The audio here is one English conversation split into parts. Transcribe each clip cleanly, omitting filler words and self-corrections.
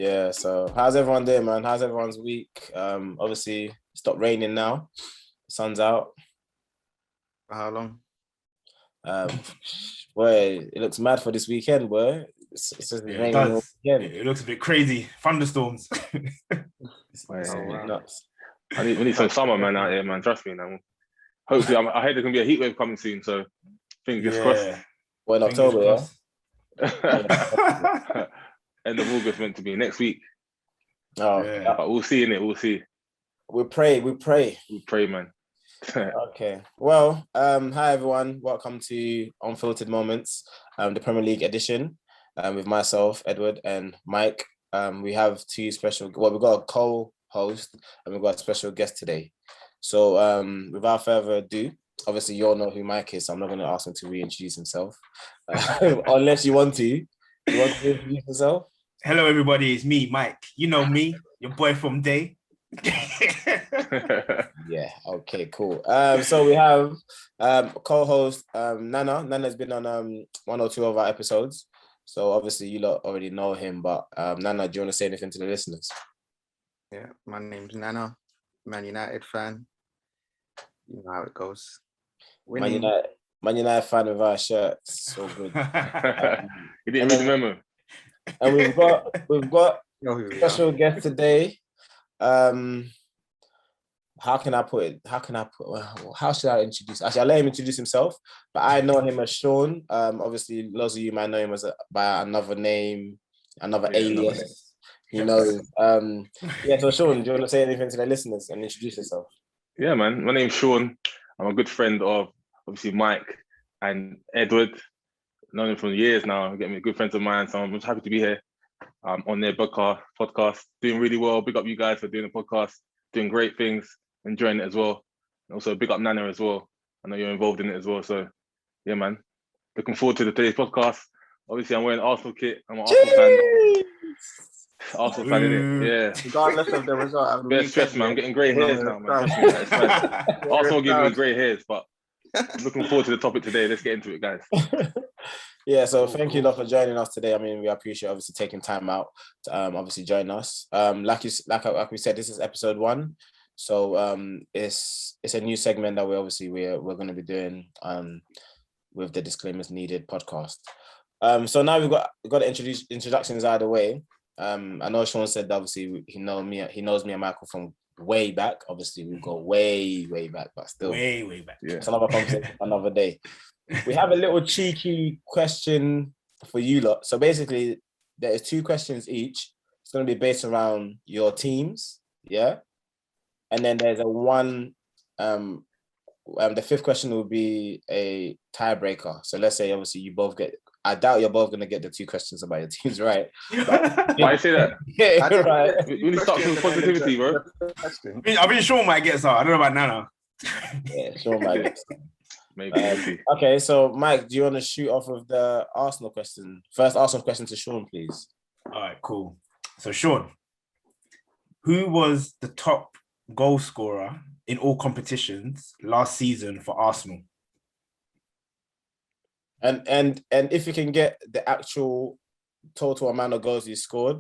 Yeah, so how's everyone doing, man? How's everyone's week? Obviously, it stopped raining now. Sun's out. For how long? Boy, it looks mad for this weekend, boy. It's just Yeah, it raining all does. weekend. It looks a bit crazy. Thunderstorms. It's wow. nuts. We need some summer, man, out here, man. Trust me, man. Hopefully, I heard there's gonna be a heat wave coming soon, so fingers crossed. Well, in Fingers October, crossed. End of August meant to be next week, Oh, Yeah. but we'll see in it. We'll see. we pray. We pray, man. Okay. Well, hi everyone. Welcome to Unfiltered Moments, the Premier League edition, with myself, Edward, and Mike. We have we've got a co-host and we've got a special guest today. So, without further ado, obviously you all know who Mike is, so I'm not going to ask him to reintroduce himself, unless you want to. You want to introduce yourself? Hello, everybody. It's me, Mike. You know me, your boy from Day. Yeah. Okay. Cool. So we have co-host Nana. Nana's been on one or two of our episodes, so obviously you lot already know him. But Nana, do you want to say anything to the listeners? Yeah, my name's Nana, Man United fan. You know how it goes. Man Winning. United fan with our shirts. So good. You didn't read the memo. And we've got You know who we are. special guest today. How can I put it? How should I introduce? Actually, I'll let him introduce himself. But I know him as Shaun. Obviously, lots of you might know him by another name, another alias. You know. So Shaun, do you want to say anything to the listeners and introduce yourself? Yeah, man. My name's Shaun. I'm a good friend of obviously Mike and Edward. Known them for years now. Getting good friends of mine, so I'm just happy to be here. On their podcast, doing really well. Big up you guys for doing the podcast, doing great things, enjoying it as well. And also big up Nana as well. I know you're involved in it as well. So yeah, man. Looking forward to today's podcast. Obviously, I'm wearing Arsenal kit. I'm an Arsenal fan. Arsenal fan, innit? Yeah. Regardless of the result of the Best weekend, stress, man. I'm getting grey hairs now, man. Trust me, man. It's mad. Arsenal giving me grey hairs, but I'm looking forward to the topic today. Let's get into it, guys. Yeah, so thank you lot for joining us today. I mean, we appreciate obviously taking time out to obviously join us. Like we said, this is episode 1. So it's a new segment that we're going to be doing with the Disclaimers Needed podcast. So now we've got the introductions out of the way. I know Shaun said that obviously he knows me and Michael from way back. Obviously we go way back, but still way back. Yeah. it's another conversation another day. We have a little cheeky question for you lot. So basically, there is 2 questions each. It's going to be based around your teams, yeah. And then there's a one. The 5th question will be a tiebreaker. So let's say obviously you both get. I doubt you're both going to get the 2 questions about your teams, right? Why you say that? Yeah, right. We need to start some positivity, bro. I mean, Shaun might get some. I don't know about Nana. Yeah, sure, Mike. Maybe. Okay, so Mike, do you want to shoot off with the Arsenal question? First Arsenal question to Shaun, please. All right, cool. So, Shaun, who was the top goal scorer in all competitions last season for Arsenal? And if you can get the actual total amount of goals you scored,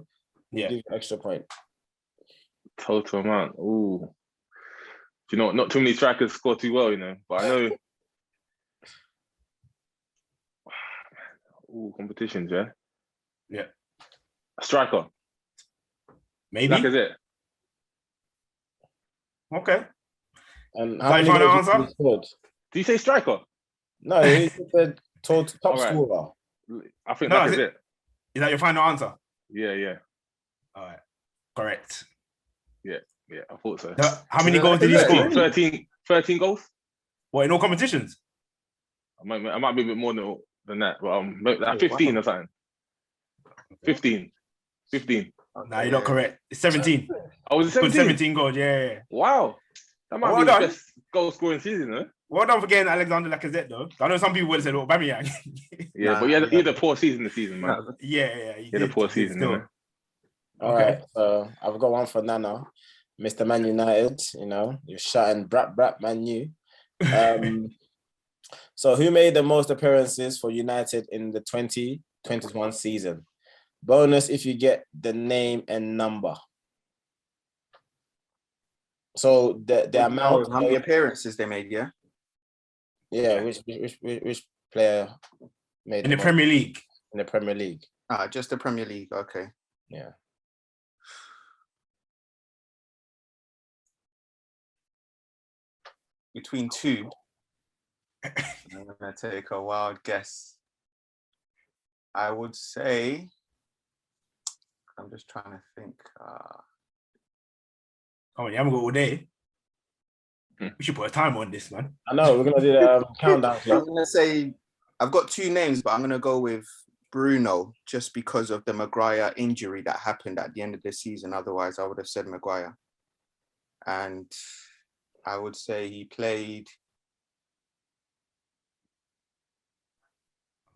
we'll give you an extra point. Total amount. Ooh. Do you know, not too many strikers score too well, you know, but I know. Ooh, competitions, yeah? Yeah. A striker. Maybe. Like is it? Okay. And Is that your final goals you answer? scored? Do you say striker? No, he said top All right. scorer. I think No, that is is it. Is that your final answer? Yeah. All right. Correct. Yeah, I thought so. How many goals did he score? 13 goals? What, in all competitions? I might be a bit more than that, but like 15 or something. 15. No, you're not correct. It's 17. Oh, was it 17? 17 goals, yeah. Wow. That might Well be done. the best goal scoring season, no? Well done for getting Alexander Lacazette, though. I know some people would have said, Aubameyang. Yeah, but he had a poor season this season, man. Yeah. He had a poor season, still. innit? All right, so I've got one for Nana, Mr. Man United. You know, you're shouting brat Man U. So who made the most appearances for United in the 2021 season? Bonus if you get the name and number. So the amount. How many appearances they made? Yeah. Yeah. Which player made In the Premier League? In the Premier League. Just the Premier League. Okay. Yeah. Between two. I'm gonna take a wild guess. I would say. I'm just trying to think. Oh, you haven't got all day. We should put a time on this, man. I know, we're gonna do the countdown. I'm gonna say I've got two names, but I'm gonna go with Bruno just because of the Maguire injury that happened at the end of the season. Otherwise, I would have said Maguire. And I would say he played.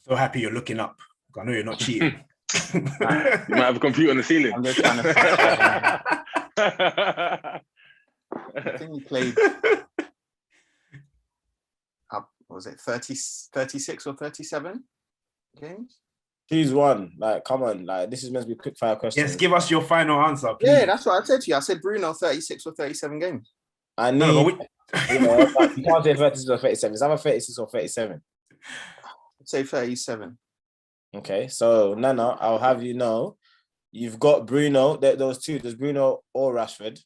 So happy you're looking up. I know you're not cheating. You might have a computer on the ceiling. I'm just trying to. I think he played. Was it 36 or 37 games? Choose one. Like, come on. Like, this is meant to be a quick fire question. Yes, give us your final answer, please. Yeah, that's what I said to you. I said Bruno 36 or 37 games. I need. No, you can't say 36 or 37. It's either 36 or 37. I'd say 37. Okay, so Nana, I'll have you know, you've got Bruno. Those two. There's Bruno or Rashford.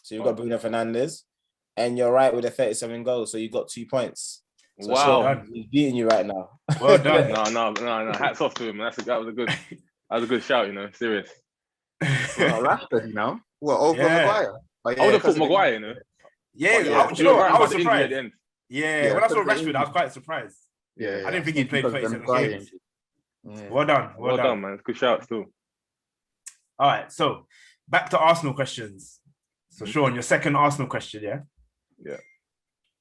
So you've got Bruno Fernandes, and you're right with the 37 goals. So you got 2 points. So Wow, he's beating you right now. Well done. no. Hats off to him. That was a good shout. You know, serious. Well, Rashford, you know, over Maguire. I would have thought Maguire. You know. Yeah, I was surprised. Yeah, when I saw Rashford, I was quite surprised. Yeah, I didn't think he played 37 games. Yeah. Well done, Well done, man. Good shout still. All right, so back to Arsenal questions. So Shaun, your second Arsenal question, yeah? Yeah.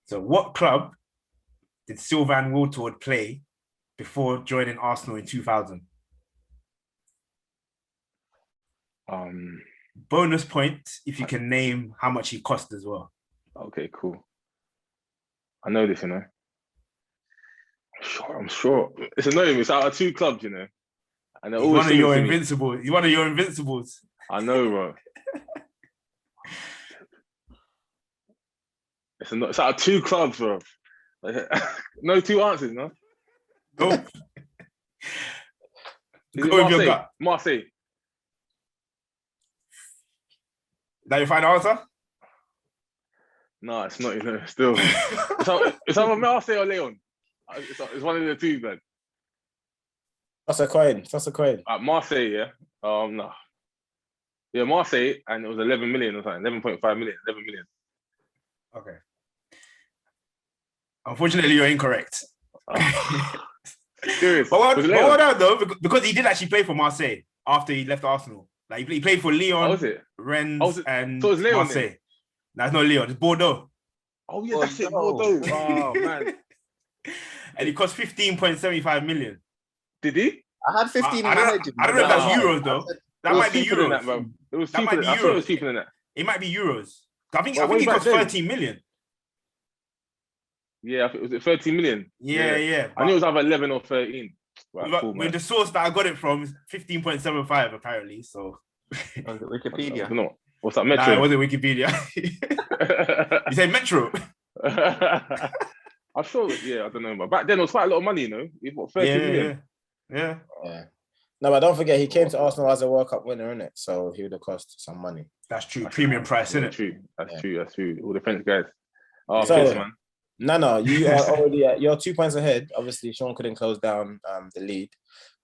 So what club did Sylvain Wiltord play before joining Arsenal in 2000? Bonus point if you can name how much he cost as well. Okay, cool. I know this, you know. I'm sure. It's annoying. It's out of two clubs, you know. And they're always one of your invincibles. He's one of your invincibles. I know, bro. It's out of two clubs, bro. No two answers, no? Nope. Is Go it with your gut. Marseille. That your final answer? No, it's not, you know, still. It's either Marseille or Leon. It's one of the two, man. That's a coin. Marseille, yeah. No. Yeah, Marseille, and it was 11 million or something. 11.5 million, 11 million. Okay. Unfortunately, you're incorrect. Serious. But what about though? Because he did actually play for Marseille after he left Arsenal. Like he played for Lyon, Rennes, and so it's Leon, Marseille. That's not Lyon, it's Bordeaux. Oh yeah, that's it, Bordeaux. Oh man. And he cost 15.75 million. Did he? I had 15 I don't know if that's euros though. That might be euros. That, bro. It was That cheaper. might be I thought it was euros. cheaper than that. It might be euros. I think Well, he cost 13 million. Yeah, I think, was it 13 million? Yeah. I knew it was either 11 or 13. Right, cool, with the source that I got it from, 15.75 apparently. So Wikipedia. No. What's that, Metro? Nah, it wasn't Wikipedia. You say Metro? I'm sure, I don't know, but back then it was quite a lot of money, you know? What, 13 million? Yeah. No, but don't forget, he came to Arsenal as a World Cup winner, innit? So he would have cost some money. That's true. Premium price, isn't it? True. That's true. All the French guys. Oh, So- piss, man. No, you are already you're 2 points ahead. Obviously, Shaun couldn't close down the lead,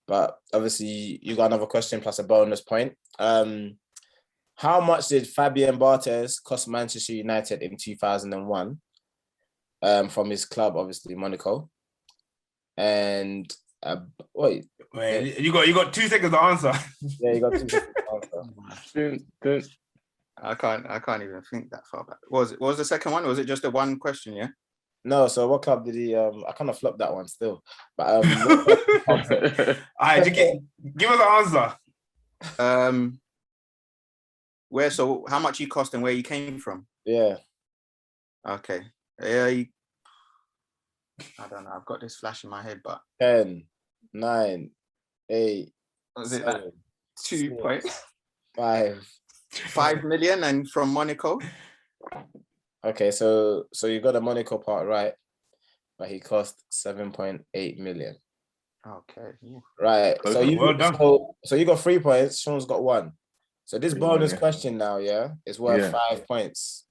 but obviously you got another question plus a bonus point. How much did Fabien Barthez cost Manchester United in 2001? From his club, obviously Monaco. And wait, you got 2 seconds to answer. Yeah, you got 2 seconds to answer. I can't even think that far back. What was the second one? Or was it just a one question? Yeah. No, so what club did he? I kind of flopped that one still, but All right, give us an answer. Where? So how much he cost and where he came from? Yeah. Okay. Yeah. I don't know. I've got this flash in my head, but 10, 9, 8. was it 7, 2 points. 5. 5 million and from Monaco. Okay, so you got the Monaco part right, but he cost 7.8 million. Okay. Ooh. Right. Close So enough. you Well done. so you got 3 points. Sean's got 1. So this 3-1, bonus yeah. question now, is worth Yeah. 5 points.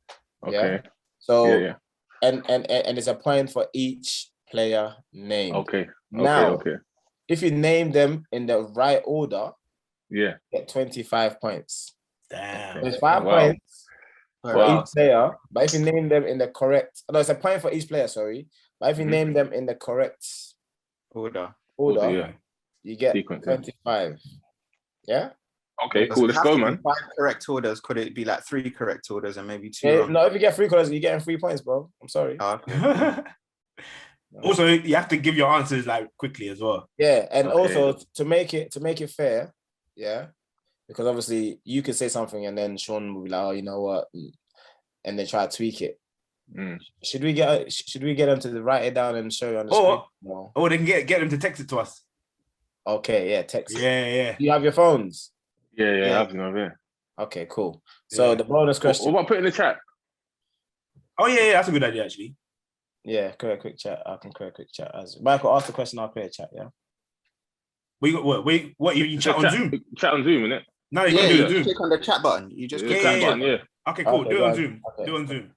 Okay. So Yeah. and it's a point for each player named. Okay. Now, Okay. if you name them in the right order, Yeah. you get 25 points. Damn. There's 5 Wow. points for Wow. each player, but if you name them in the correct, no, it's a point for each player, sorry. But if you Mhm. name them in the correct Order. order, Yeah. you get Sequence, yeah. 25. Yeah? Okay. Does Cool. it Let's have go, to be man. 5 correct orders? Could it be like 3 correct orders and maybe 2 Yeah, wrong? no, if you get 3 colors, you're getting 3 points, bro. I'm sorry. Oh, okay. Also, you have to give your answers like quickly as well. Yeah, and Okay. also to make it fair, because obviously you could say something and then Sean will be like, oh, you know what, and then try to tweak it. Mm. Should we get them to write it down and show you on the screen? No. Or they can get them to text it to us. Okay, yeah, text it. Yeah. Do you have your phones? Yeah. Yeah. I have no idea. Okay, cool. So Yeah. the bonus What question. about put in the chat? Oh yeah, that's a good idea actually. Yeah, create a quick chat. I can create a quick chat. As Michael ask the question, I'll create a chat. Yeah. We got what? You chat on Zoom? Chat on Zoom, innit? No, you Yeah, gotta do you it on just Zoom. click on the chat button. You just Yeah, click yeah, on the yeah. chat button. Yeah. Okay, cool. Okay, Do it go on on. Zoom. Okay. Do it on Zoom.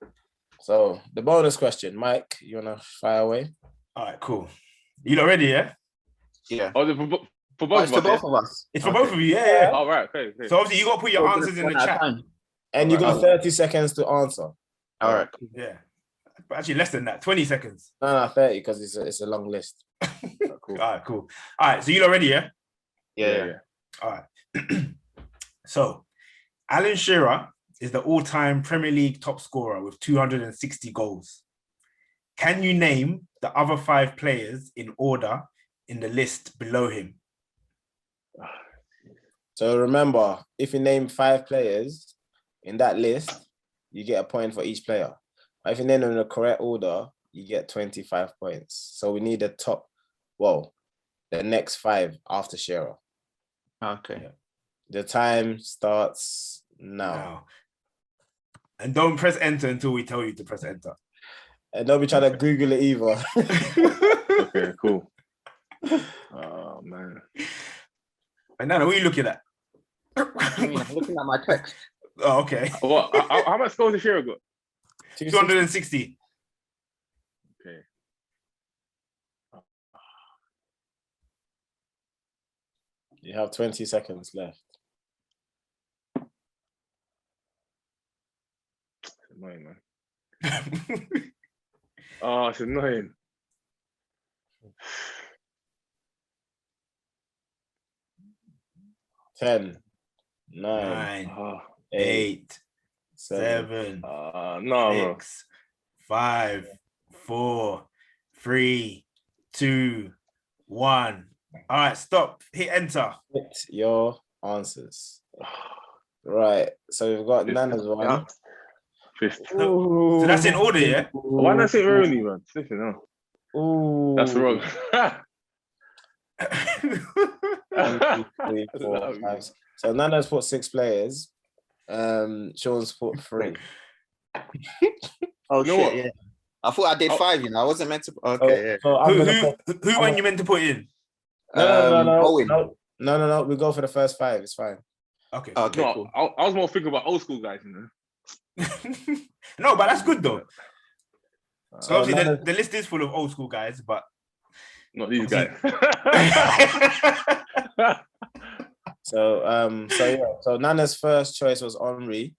So the bonus question, Mike, you wanna fire away? All right, cool. You lot ready? Yeah. Yeah. Oh, for Oh, both it's of for us. both of us. It's for Okay. both of you. Yeah. All right. Okay. So obviously you got to put your So answers in one the at a chat. time. And you got Alright. 30 seconds to answer. All right. Yeah. But actually less than that. 20 seconds. No, 30 because it's a long list. Cool. All right, cool. All right, so you lot ready? Yeah. Yeah. All right. So, Alan Shearer is the all-time Premier League top scorer with 260 goals. Can you name the other 5 players in order in the list below him? So remember, if you name 5 players in that list, you get a point for each player. But if you name them in the correct order, you get 25 points. So we need the next 5 after Shearer. Okay. The time starts now. And don't press enter until we tell you to press enter. And don't be trying to Google it either. Okay. Cool. Oh man. And Nana, what are you looking at? I mean, I'm looking at my text. Oh, okay. What? How much scores has Shearer got? 260. Okay. You have 20 seconds left. It's annoying, man. Oh, it's annoying. 10, 9, 9, Oh, 8, 7. 7, no, bro. 6, 5, 4, 3, 2, 1. All right, stop. Hit enter. Hit your answers. Right. So we've got Nana's one. Yeah. Fist. So that's in order, yeah? Why not say Rooney, man? Listen, no. Ooh. That's wrong. 1, 2, 3, 4, 5. So Nana's put 6 players. Sean's put 3. Oh, You know shit, what? yeah. I thought I did Oh. 5, I wasn't meant to. Okay, yeah. So I'm gonna Who when you meant to put in? Owen. No. We go for the first 5. It's fine. Okay. Okay, No, cool. I was more thinking about old school guys, you know. No, but that's good though. So obviously Nana's- the list is full of old school guys, but Not these guys. So Nana's first choice was Henri.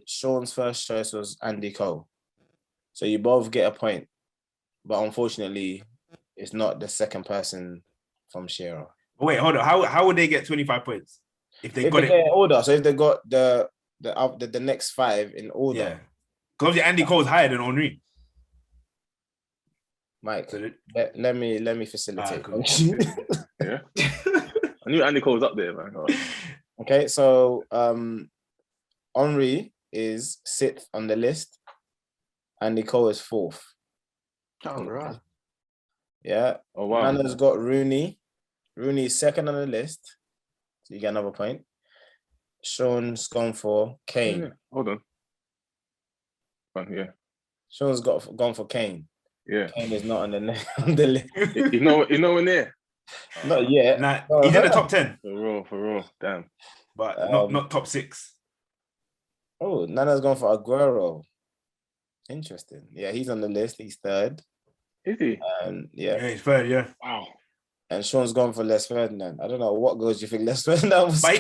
Sean's first choice was Andy Cole. So you both get a point, but unfortunately, it's not the second person from Shearer. wait, hold on. How would they get 25 points if they If got they it? get in order, so if they got the next 5 in order, Yeah, because obviously Andy Cole's higher than Henri. Mike, So let me facilitate. cool. Yeah. I knew Andy Cole was up there, man. Okay, so Henri is 6th on the list. Andy Cole is 4th. Oh, right. Yeah. Oh wow. Nana's got Rooney. Rooney is 2nd on the list. So you get another point. Shaun's gone for Kane. Yeah. Hold on. Yeah. Shaun's gone for Kane. Yeah. Kane is not on the list. You know in there. Not yet. Nah, he's in the top 10, For real. Damn. but not top 6. Oh, Nana's gone for Aguero. Interesting. Yeah, he's on the list. He's third. Is he? Yeah, he's third. Yeah. Wow. And Shaun's gone for Les Ferdinand. I don't know what goals you think Les Ferdinand was. But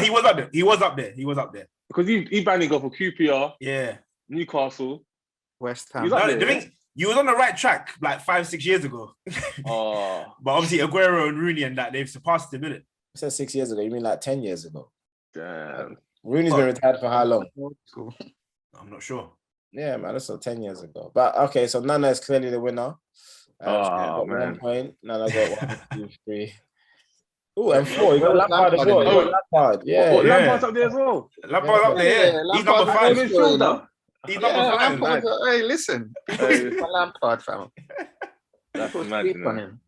he was up there. He was up there. Because he banned go for QPR, Yeah. Newcastle. West Ham. He's up there, The thing, you was on the right track like 5-6 years ago. Oh. But obviously Aguero and Rooney and that, they've surpassed him, innit? I said 6 years ago. You mean like 10 years ago? Damn. Rooney's been retired for how long? I'm not sure. Yeah, man, that's 10 years ago. But okay, so Nana is clearly the winner. Got man. 1 point. Nana got 1, 2, 3. Oh, and 4. You got Lampard as well. You got Lampard. Yeah. Lampard's up there as well. Lampard's up there. Yeah. He's number 5. He's number 5. Hey, listen. Lampard, fam. That's mad.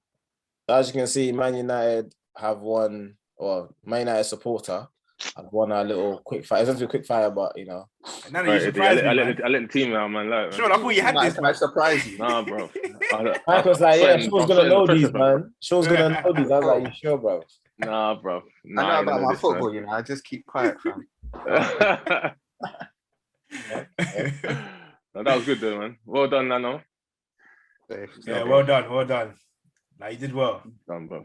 As you can see, Man United have won, or Man United supporter have won a little quick fire. It's not a quick fire, but you know. None of you surprised me, I let the team out, man. Like, Sean, I thought you had this. I surprise you. Nah, bro. Mike was like, yeah, Sean's gonna know these, man. Sean's gonna know these. I was like, you sure, bro? Nah, bro. I know about my football, you know. I just keep quiet, fam. No, that was good though, man. Well done, Nano. Yeah, well done. Nah, you did well. Done, bro.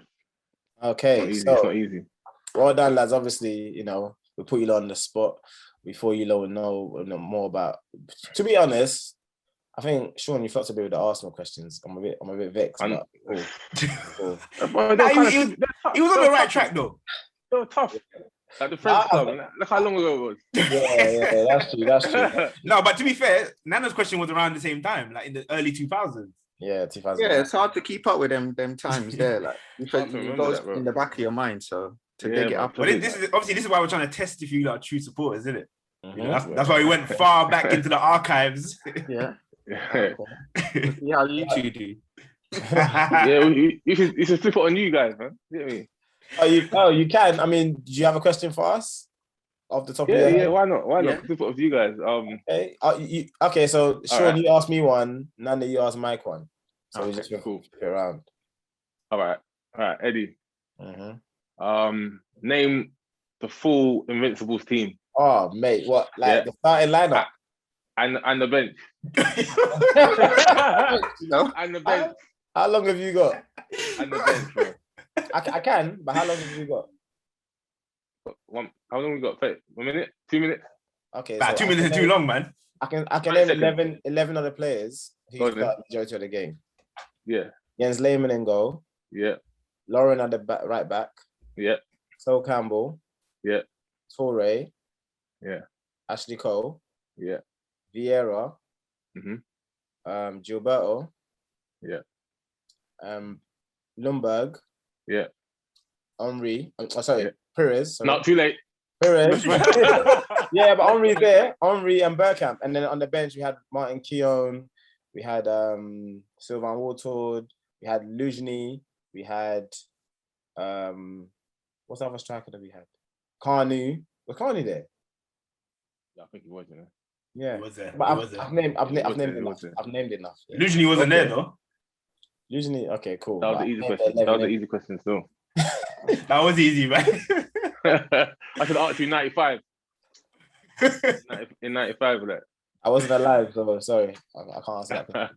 Okay, It's not easy. Well done, lads. Obviously, you know, we put you on the spot before you know more about. To be honest, I think Shaun, you felt a bit with the Arsenal questions. I'm a bit vexed. But cool. He was on the right track though. They were tough. Like the French club. Look how long ago it was. Yeah, that's true. No, but to be fair, Nana's question was around the same time, like in the early 2000s. Yeah, 2000. Yeah, it's hard to keep up with them times there. Like it goes in the back of your mind. So to dig it up. But this is why we're trying to test if you are true supporters, isn't it? Mm-hmm. You know, that's why we went far back into the archives. Yeah. See how you two do. Yeah, you should flip it on you guys, man. You know what I mean? You can. I mean, do you have a question for us? Off the top of your head? Yeah, why not? Flip it with you guys. Okay. Okay, so Shaun, right. you asked me one, Nana, you asked Mike one. So we just flip it around. All right, Eddie. Mm-hmm. Name the full Invincibles team. Oh, mate, what? Like the starting lineup? And the bench. No? And the bench. How long have you got? And the bench, bro. I can, but how long have you got? How long we got? 1 minute? 2 minutes? Okay. Nah, 2 minutes is too long, man. I can name 11 other players who start the majority of the game. Yeah. Jens Lehmann in goal. Yeah. Lauren at the right back. Yeah. Sol Campbell. Yeah. Torre. Yeah. Ashley Cole. Yeah. Vieira. Mm-hmm. Gilberto. Yeah. Lundberg. Yeah. Henri. Perez. Sorry. Not too late. Perez. Yeah, but Henri's there. Henri and Bergkamp. And then on the bench, we had Martin Keown. We had Sylvain Wartord. We had Lujny. We had what's the other striker that we had? Carnu. Was Carnu there? Yeah, I think he was, you know. Yeah. He was there. But I've named enough. I've named enough. Yeah. Lujny wasn't there though. Lujny, okay, cool. That was the easy question. That was the easy question still. That was easy, man. I could ask you 95. In 95 with that. I wasn't alive, so sorry. I can't answer that question.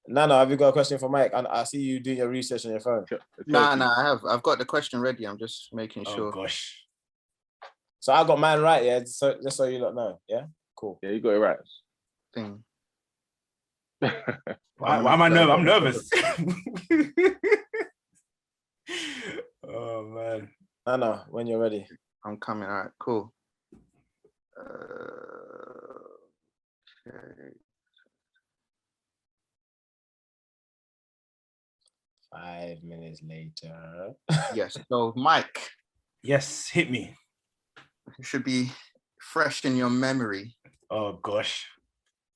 Nana, have you got a question for Mike? I see you doing your research on your phone. Nah, I've got the question ready. I'm just making sure. Oh gosh. So I got mine right, yeah. So just so you don't know, yeah. Cool. Yeah, you got it right. Thing. Why am I nervous? I'm nervous. Oh man. Nana, when you're ready. I'm coming. All right, cool. Okay. 5 minutes later. Yes. So, Mike. Yes, hit me. It should be fresh in your memory. Oh gosh.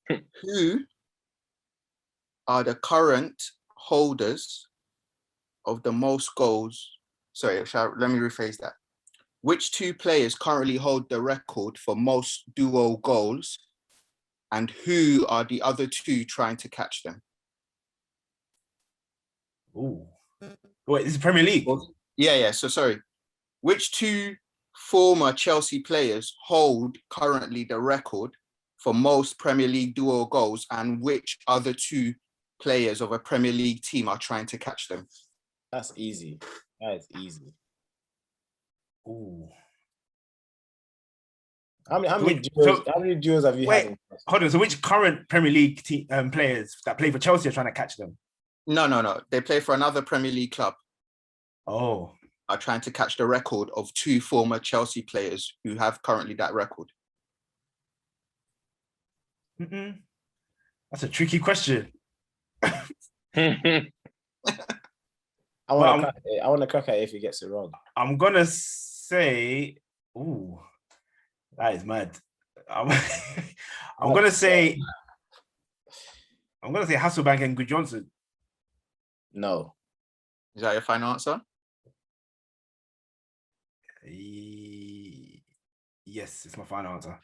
Who are the current holders of the most goals? Sorry, let me rephrase that. Which two players currently hold the record for most duo goals, and who are the other two trying to catch them? Ooh. Wait, this is Premier League. Yeah. So sorry. Which two former Chelsea players hold currently the record for most Premier League duo goals, and which other two players of a Premier League team are trying to catch them? That's easy. That is easy. Ooh. How many duos have you had? Hold on. So which current Premier League players that play for Chelsea are trying to catch them? No. They play for another Premier League club. Oh. Are trying to catch the record of two former Chelsea players who have currently that record. That's a tricky question. I want to crack at it if he gets it wrong. I'm gonna say, ooh, that is mad. I'm gonna say Hasselbank and Good Johnson. No. Is that your final answer? Yes, it's my final answer.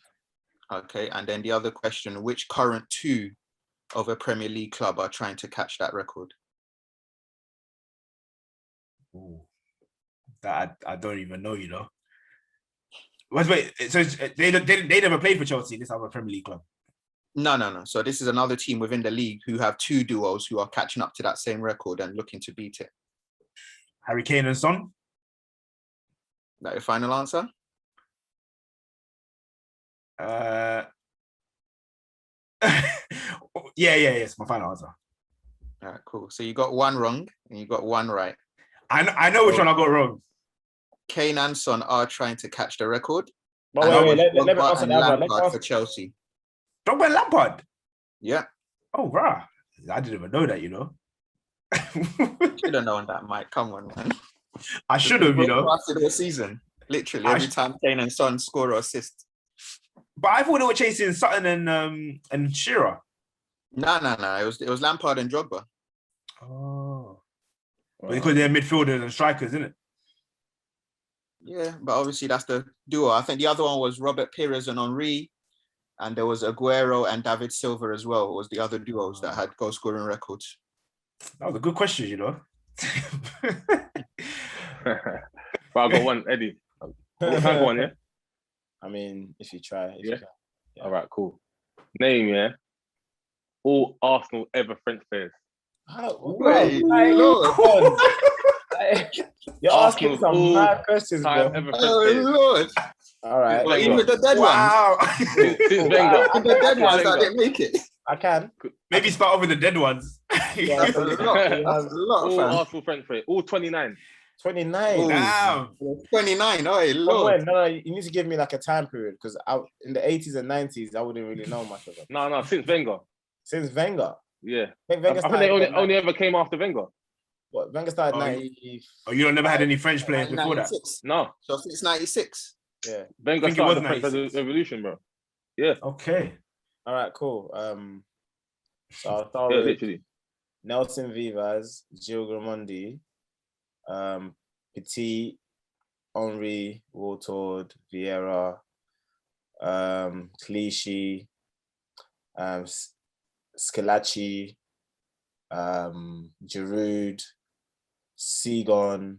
Okay, and then the other question, which current two of a Premier League club are trying to catch that record? Ooh, that I don't even know, you know. Wait, so they never played for Chelsea, this other Premier League club? No. So this is another team within the league who have two duos who are catching up to that same record and looking to beat it. Harry Kane and Son? Is that your final answer? Yeah, it's my final answer. All right, cool. So you got one wrong and you got one right. I know which one I got wrong. Kane and Son are trying to catch the record. But wait, let me answer that one. For Chelsea. Drogba and Lampard? Yeah. Oh, rah. I didn't even know that, you know. Should have known that, Mike. Come on, man. I should have, you know. After the season, literally every time Kane and Son score or assist. But I thought they were chasing Sutton and Shearer. No. It was Lampard and Drogba. Oh. Well, because they're midfielders and strikers, isn't it? Yeah, but obviously that's the duo. I think the other one was Robert Pires and Henry, and there was Aguero and David Silva as well. It was the other duos that had goal scoring records. That was a good question, you know. But I got one, Eddie. Can I go one, yeah? I mean, if you try. Yeah. All right, cool. Name, yeah. All Arsenal ever French players. Wait, Lord. You're asking some mad questions, bro. Lord. All right. But even the dead ones. Since Wenger. The dead ones that didn't make it. I can. Maybe start off with the dead ones. Yeah, that's a lot. All Arsenal French players. All 29. 29. Damn. 29. Oh, Lord. No, you need to give me like a time period because in the 80s and 90s, I wouldn't really know much of it. No, since Wenger. Since Wenger? Yeah. I think they only ever came after Wenger. What, Wenger started 90... Oh, you never had any French players before 96. that? No. So since 96? Yeah. Wenger started the French Revolution, bro. Yeah. Okay. All right, cool. So I'll start with literally. Nelson Vivas, Gilles Gramondi, Petit, Henry, Waltord, Vieira, Clichy, Scalacci, Giroud, Segon,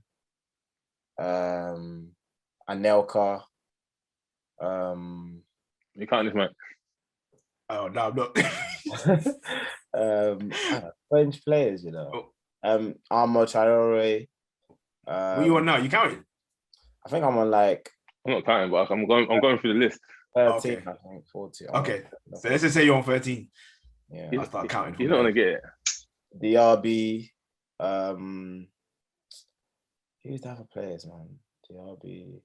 Anelka. You can't this, man. Oh no, I'm not. French players, you know. Armo Traore. What you on now? You counting? I think I'm on like. I'm not counting, but I'm going through the list. 13, okay. I think 40. Okay, so let's just say you're on 13. Yeah, I'll start counting. You're not gonna get it. DRB. Who's the other players, man? DRB.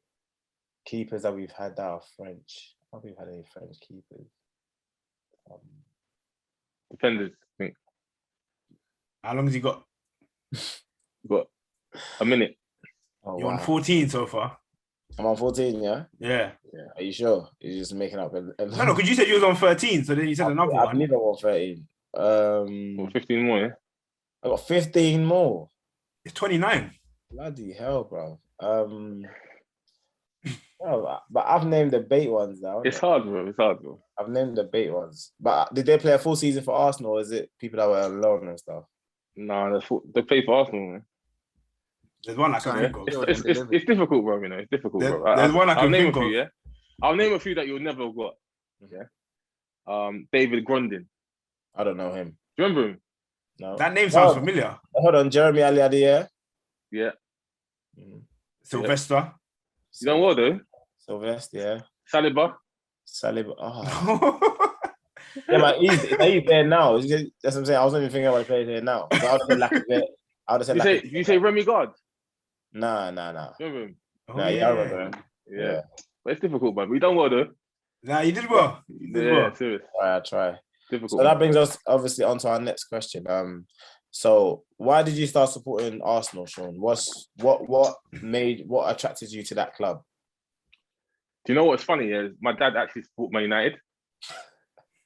Keepers that we've had that are French. I don't think we've had any French keepers. Defenders, I think. How long has he got? Got a minute. Oh, You're on 14 so far. I'm on 14, yeah? Yeah. Are you sure? You're just making up No, because you said you was on 13, so then you said another one. I believe I'm on 13. 15 more, yeah? I got 15 more. It's 29. Bloody hell, bro. Oh, but I've named the bait ones now. It's hard, bro. It's hard, bro. I've named the bait ones. But did they play a full season for Arsenal, or is it people that were on loan and stuff? No, they play for Arsenal, man. There's one I can Yeah. think of. It's difficult, bro. You know, it's difficult, bro. There's one I I'll can name think a few, of. yeah. I'll name a few that you'll never have got. Yeah. David Grondin. I don't know him. Do you remember him? No. That name sounds familiar. Hold on, Jeremy Ali Adier. Yeah. Sylvester. You done well though. Sylvester, yeah. Saliba. Oh. Yeah, but he's there now. That's what I'm saying. I wasn't even thinking about playing there now. So I would have said Lacazette. I would have said you say Remy Gard? Nah. Remember him? I remember him. Yeah. But it's difficult, man. But you done well though. Nah, you did well. Serious. All right, I'll try. Difficult. So that brings us obviously onto our next question. So why did you start supporting Arsenal, Shaun? What attracted you to that club? Do you know what's funny? Is my dad actually supported Man United,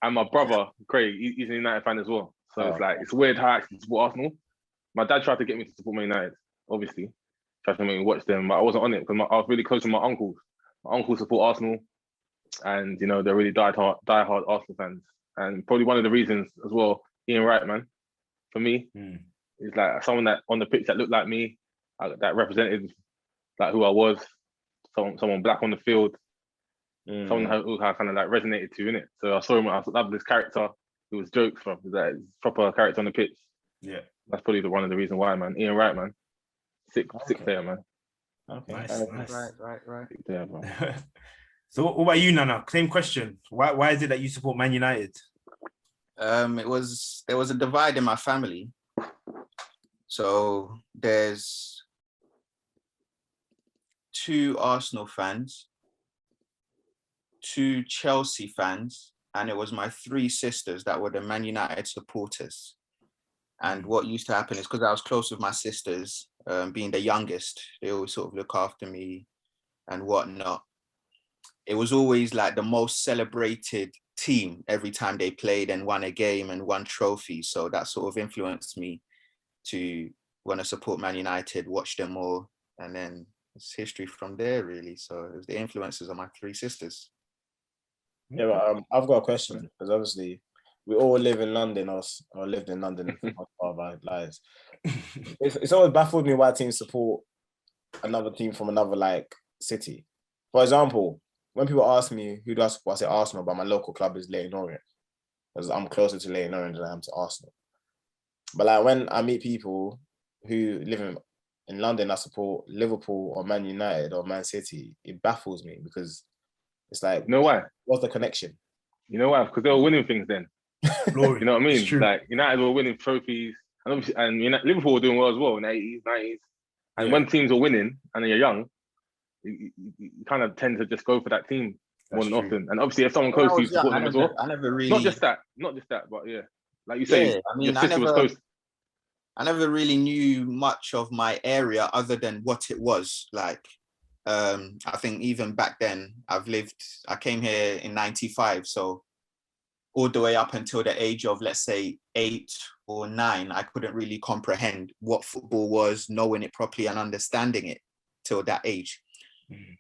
and my brother Craig, he's a United fan as well. So it's like it's weird how I actually support Arsenal. My dad tried to get me to support Man United, obviously, tried to make me watch them, but I wasn't on it because I was really close to my uncles. My uncles support Arsenal, and you know they're really die-hard Arsenal fans. And probably one of the reasons as well, Ian Wright, man, for me, is like someone that on the pitch that looked like me, that represented like who I was, someone black on the field, someone who I kind of like resonated to, innit? So I saw him, I loved this character. It was jokes from, like proper character on the pitch. Yeah. That's probably one of the reasons why, man. Ian Wright, man. Sick player, man. Okay. Nice. Right. Sick player, bro. So what about you, Nana? Same question. Why is it that you support Man United? There was a divide in my family. So there's 2 Arsenal fans, 2 Chelsea fans, and it was my 3 sisters that were the Man United supporters. And what used to happen is because I was close with my sisters, being the youngest, they always sort of look after me and whatnot. It was always like the most celebrated team every time they played and won a game and won trophies. So that sort of influenced me to want to support Man United, watch them more, and then it's history from there, really. So it was the influences of my 3 sisters. Yeah, but I've got a question because obviously we all live in London or lived in London for most of our lives. It's always baffled me why teams support another team from another like city. For example, when people ask me who do I support, I say Arsenal, but my local club is Leyton Orient because I'm closer to Leyton Orient than I am to Arsenal. But like when I meet people who live in London that support Liverpool or Man United or Man City, it baffles me because it's like, you know why? What's the connection? You know why? Because they were winning things then. Glory. You know what I mean? Like United were winning trophies, and obviously, and Liverpool were doing well as well in the 80s, 90s. And when teams are winning and you're young, you kind of tend to just go for that team more than often. And obviously, if someone close to you support them as well, I never really. Not just that, but yeah, like you say, your sister was close. I never really knew much of my area other than what it was like. I think even back then, I came here in 95, so all the way up until the age of, let's say, 8 or 9, I couldn't really comprehend what football was, knowing it properly and understanding it till that age.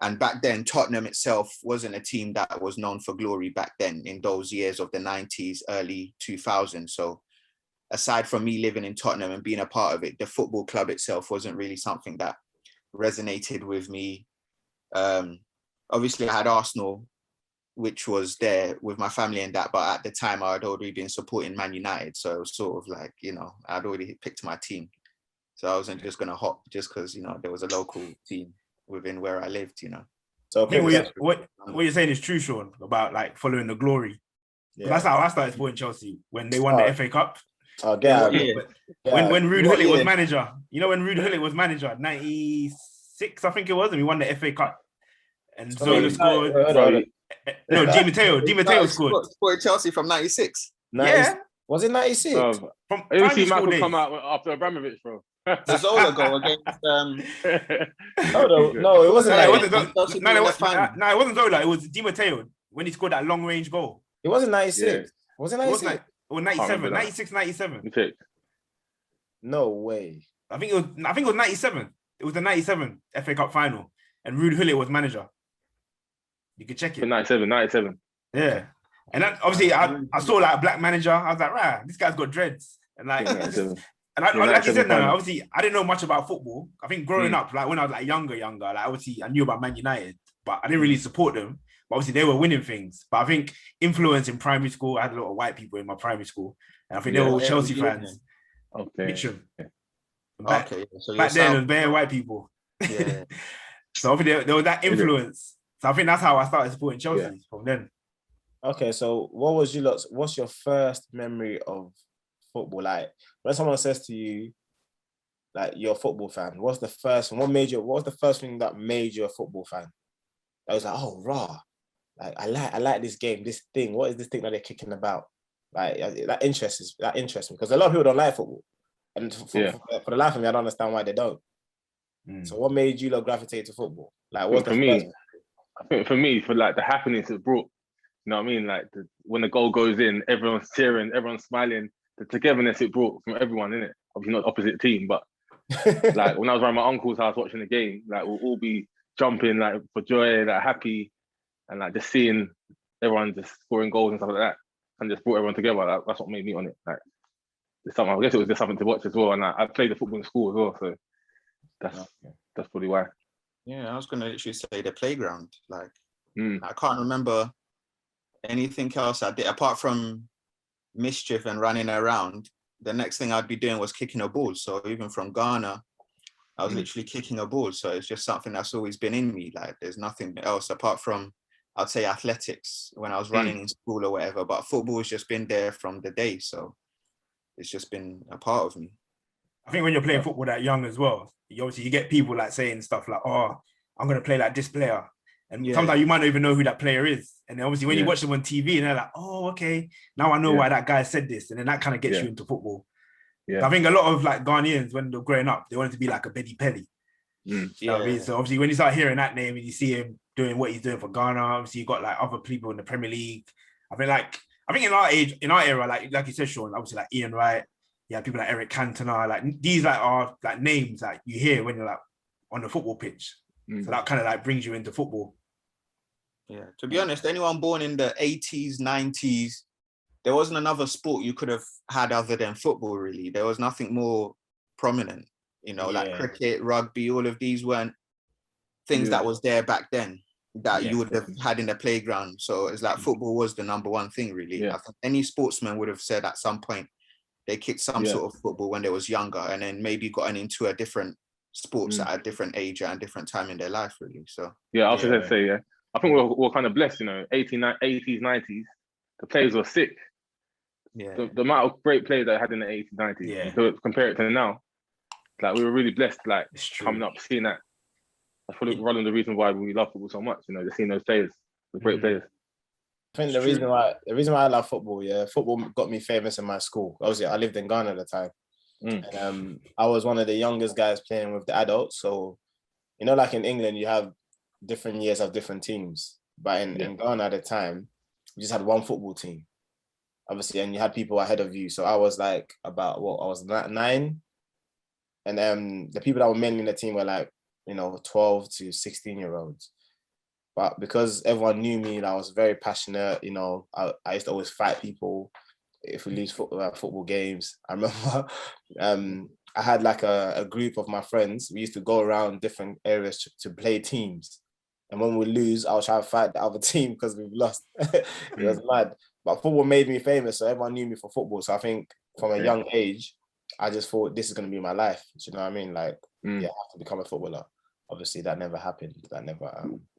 And back then, Tottenham itself wasn't a team that was known for glory back then in those years of the 90s, early 2000s. So aside from me living in Tottenham and being a part of it, the football club itself wasn't really something that resonated with me. Obviously, I had Arsenal, which was there with my family and that, but at the time I had already been supporting Man United. So it was sort of like, I'd already picked my team. So I wasn't just going to hop just because, there was a local team within where I lived, So I think what you're saying is true, Shaun, about like following the glory. Yeah. That's how I started supporting Chelsea when they won the FA Cup. When Ruud Gullit was manager. When Ruud Gullit was manager, 96, I think it was, and we won the FA Cup. And Zola scored. No, Di Matteo scored. Supported Chelsea from 96. Yeah. Was it 96? From I see Michael days. Come out after Abramovich, bro. The Zola goal against. No, it wasn't. No, it wasn't Zola. It was Di Matteo when he scored that long range goal. It wasn't 96. Yeah. Was it 96? Or 97, 96, 97. Okay. No way. I think it was 97. It was the 97 FA Cup final, and Ruud Gullit was manager. You can check For it. 97. Yeah. And then obviously I saw like a black manager. I was like, right, this guy's got dreads. And like, Yeah, 97. and like you 97 said, no, final. obviously I didn't know much about football. I think growing up, like when I was like younger, like obviously I knew about Man United, but I didn't really support them. But obviously they were winning things. But I think influence in primary school, I had a lot of white people in my primary school. And I think they were all Chelsea fans. Okay. Mitcham. Okay. So back then, there was bare white people. Yeah. So I think there was that influence. So I think that's how I started supporting Chelsea from then. Okay, so what's your first memory of football? Like when someone says to you, like you're a football fan, what was the first thing that made you a football fan? I was like, oh raw. Like I like this game, this thing. What is this thing that they're kicking about? Like that interests me because a lot of people don't like football. And for the life of me, I don't understand why they don't. So what made you gravitate to football? Like what's the first? I think for me, for like the happiness it brought, you know what I mean? Like when the goal goes in, everyone's cheering, everyone's smiling, the togetherness it brought from everyone, innit? Obviously not the opposite team, but like when I was around my uncle's house watching the game, like we'll all be jumping like for joy, like happy, and like just seeing everyone just scoring goals and stuff like that, and just brought everyone together. Like, that's what made me on it. Like it's something. I guess it was just something to watch as well, and I played the football in school as well, so that's probably why. Yeah, I was gonna literally say the playground. Like I can't remember anything else I did apart from mischief and running around. The next thing I'd be doing was kicking a ball. So even from Ghana, I was literally kicking a ball. So it's just something that's always been in me. Like there's nothing else apart from, I'd say, athletics when I was running in school or whatever. But football has just been there from the day. So it's just been a part of me. I think when you're playing football that young as well, you get people like saying stuff like, oh, I'm going to play like this player. And sometimes you might not even know who that player is. And then obviously when you watch them on TV and they're like, oh, okay, now I know why that guy said this. And then that kind of gets you into football. Yeah. I think a lot of like Ghanaians, when they're growing up, they wanted to be like a Betty Pelly. You know what I mean? So obviously when you start hearing that name and you see him doing what he's doing for Ghana, obviously you got like other people in the Premier League. I think in our era, like you said, Shaun, obviously like Ian Wright, people like Eric Cantona, like these like are like names that you hear when you're like on the football pitch. So that kind of like brings you into football. Yeah, to be honest, anyone born in the 80s, 90s, there wasn't another sport you could have had other than football, really. There was nothing more prominent, like cricket, rugby, all of these weren't things that was there back then that you would have had in the playground. So it's like football was the number one thing, really. I think any sportsman would have said at some point they kicked some sort of football when they was younger and then maybe gotten into a different sports at a different age and a different time in their life, really. So I was going to say, I think we're kind of blessed, 80s, 90s, the players were sick. The amount of great players that I had in the 80s, 90s, to compare it to now, like we were really blessed, like coming up, seeing that. That's probably one of the reasons why we love football so much, just seeing those players, the great players. I think the reason why I love football, football got me famous in my school. Obviously, I lived in Ghana at the time. And I was one of the youngest guys playing with the adults. So, like in England, you have different years of different teams. But in Ghana at the time, we just had one football team. Obviously, and you had people ahead of you. So I was like I was 9. And the people that were mainly in the team were like, 12 to 16-year-olds. But because everyone knew me and I was very passionate, I used to always fight people if we lose football games. I remember I had like a group of my friends. We used to go around different areas to play teams. And when we lose, I'll try to fight the other team because we've lost. It was mad. But football made me famous, so everyone knew me for football. So I think from a young age, I just thought this is going to be my life. Do you know what I mean? Like, I have to become a footballer. Obviously, that never happened.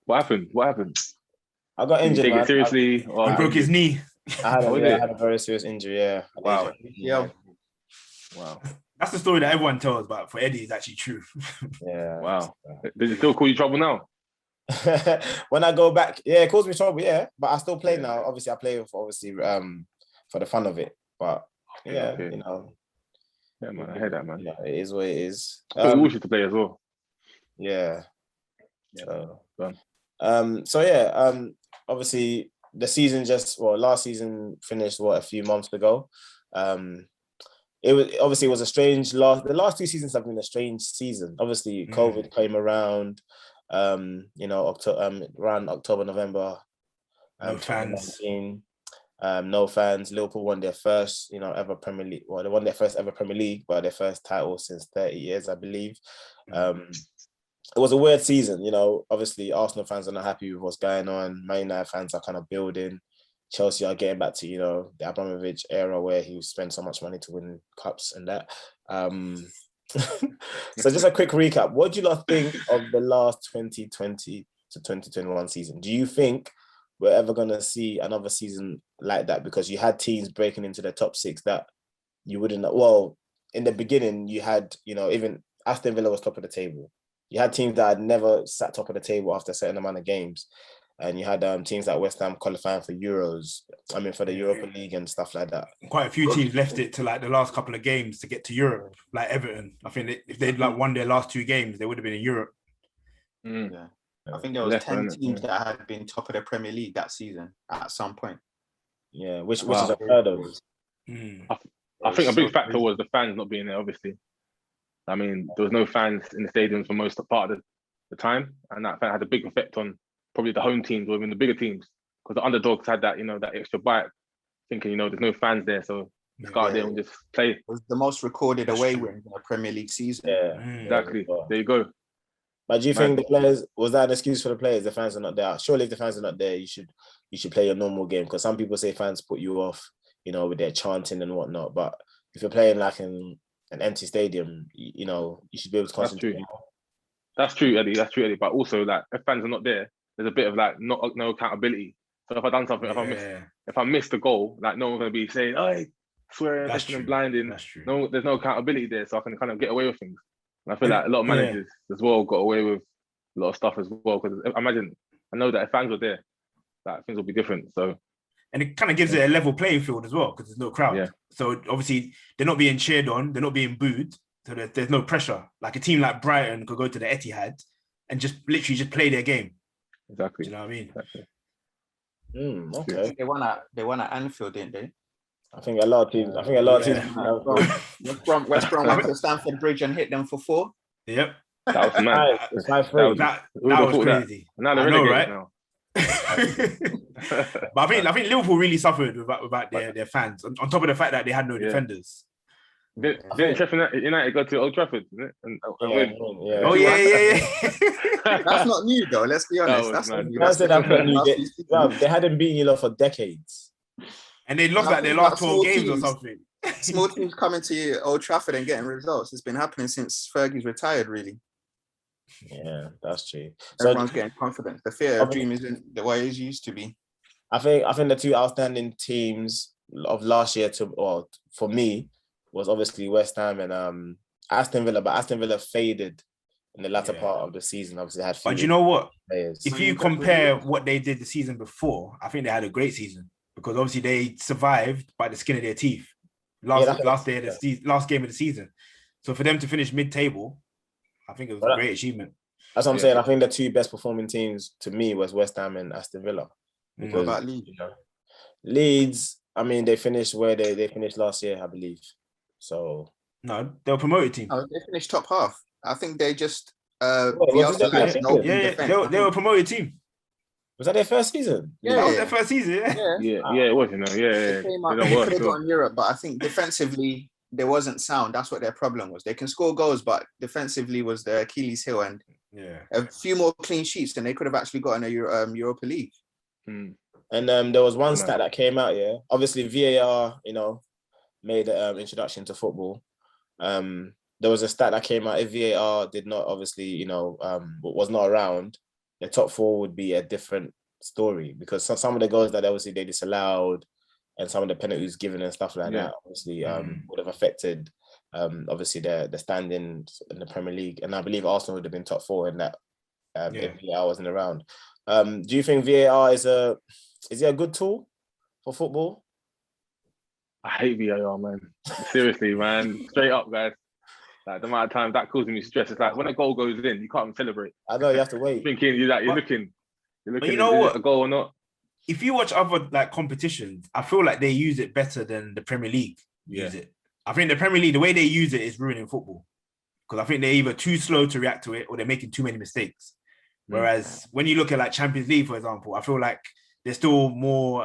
What happened? I got injured. Did you take it seriously? He broke his knee. I had a very serious injury. Yeah. Wow. Wow. That's the story that everyone tells, but for Eddie, it's actually true. Yeah. Wow. Does it still cause you trouble now? When I go back, it caused me trouble. Yeah, but I still play now. Obviously, I play for the fun of it. But Yeah, man, I hear that, man. It is what it is. I thought you wish to play as well. Yeah. Obviously the season last season finished a few months ago. It was a strange the last 2 seasons have been a strange season. Obviously COVID came around, around October, November, No fans. 2019. No fans. Liverpool won their first, ever Premier League. Well, they won their first ever Premier League, but their first title since 30 years, I believe. It was a weird season, Obviously, Arsenal fans are not happy with what's going on. Man United fans are kind of building. Chelsea are getting back to, the Abramovich era where he spent so much money to win cups and that. So just a quick recap. What do you lot think of the last 2020 to 2021 season? Do you think we're ever going to see another season like that? Because you had teams breaking into the top 6 that you wouldn't. Well, in the beginning, you had, even Aston Villa was top of the table. You had teams that had never sat top of the table after a certain amount of games. And you had teams like West Ham qualifying for Euros. For the Europa League and stuff like that. Quite a few teams left it to like the last couple of games to get to Europe, like Everton. I think if they'd like won their last 2 games, they would have been in Europe. Yeah. I think there was 10 teams that had been top of the Premier League that season at some point. Yeah, which is unheard of. I think a big factor was the fans not being there, obviously. There was no fans in the stadiums for most part of the time, and that had a big effect on probably the home teams or even the bigger teams, because the underdogs had that, that extra bite, thinking, there's no fans there, so let's go out there and just play. It was the most recorded away win in the Premier League season. Yeah, exactly. There you go. But do you think the players, was that an excuse for the players? The fans are not there. Surely if the fans are not there, you should play your normal game, because some people say fans put you off, with their chanting and whatnot. But if you're playing like in an empty stadium, you should be able to concentrate. That's true, Eddie. But also, like, if fans are not there, there's a bit of like no accountability. So if I've done something, if I missed the goal, like no one's gonna be saying, "Oh, swearing, and blinding." No, there's no accountability there, so I can kind of get away with things. And I feel like a lot of managers as well got away with a lot of stuff as well. Because I know that if fans were there, that things will be different. So, and it kind of gives it a level playing field as well, because there's no crowd. Yeah. So obviously they're not being cheered on, they're not being booed, so there's no pressure. Like a team like Brighton could go to the Etihad and just literally play their game. Exactly. Do you know what I mean? Exactly. Okay. They won at Anfield, didn't they? I think a lot of teams. West Brom went to Stamford Bridge and hit them for 4. Yep. That was mad. It's 5-3. That was crazy. Now they're relegated now. But I think Liverpool really suffered without their fans. On top of the fact that they had no defenders. Didn't Sheffield United go to Old Trafford? Oh yeah. That's not new though. Let's be honest. That's not new. They hadn't beaten you for decades, and they lost like their last 12 games or something. Small teams coming to Old Trafford and getting results. It's been happening since Fergie's retired, really. Yeah, that's true. Everyone's getting confidence. The fear of dream isn't the way it used to be. I think the 2 outstanding teams of last year for me was obviously West Ham and Aston Villa, but Aston Villa faded in the latter part of the season. Obviously, had. But you know what? Players. If you compare what they did the season before, I think they had a great season, because obviously they survived by the skin of their teeth. Last game of the season. So for them to finish mid-table, I think it was a great achievement. That's what I'm saying. I think the 2 best performing teams to me was West Ham and Aston Villa. What about Leeds? Leeds, they finished where they finished last year, I believe. So no, they were promoted team. Oh, they finished top half. I think they just they were a promoted team. Was that their first season? That was their first season. It was. They could have gone Europe, but I think defensively they wasn't sound. That's what their problem was. They can score goals, but defensively was their Achilles heel, and a few more clean sheets, and they could have actually gotten a Europa League. And there was one stat that came out. Yeah, obviously VAR, made an introduction to football. There was a stat that came out. If VAR did not, obviously, was not around, the top 4 would be a different story, because some of the goals that obviously they disallowed and some of the penalties given and stuff like that obviously would have affected obviously the standings in the Premier League. And I believe Arsenal would have been top 4 in that if VAR wasn't around. Do you think VAR is it a good tool for football? I hate VAR, man. Seriously, man. Straight up, guys. Like the amount of time that causing me stress. It's like when a goal goes in, you can't even celebrate. I know, you have to wait. Thinking you're looking. But you know what? A goal or not? If you watch other competitions, I feel like they use it better than the Premier League use it. I think the Premier League, the way they use it is ruining football, because I think they're either too slow to react to it or they're making too many mistakes. Whereas when you look at like Champions League, for example, I feel like there's still more,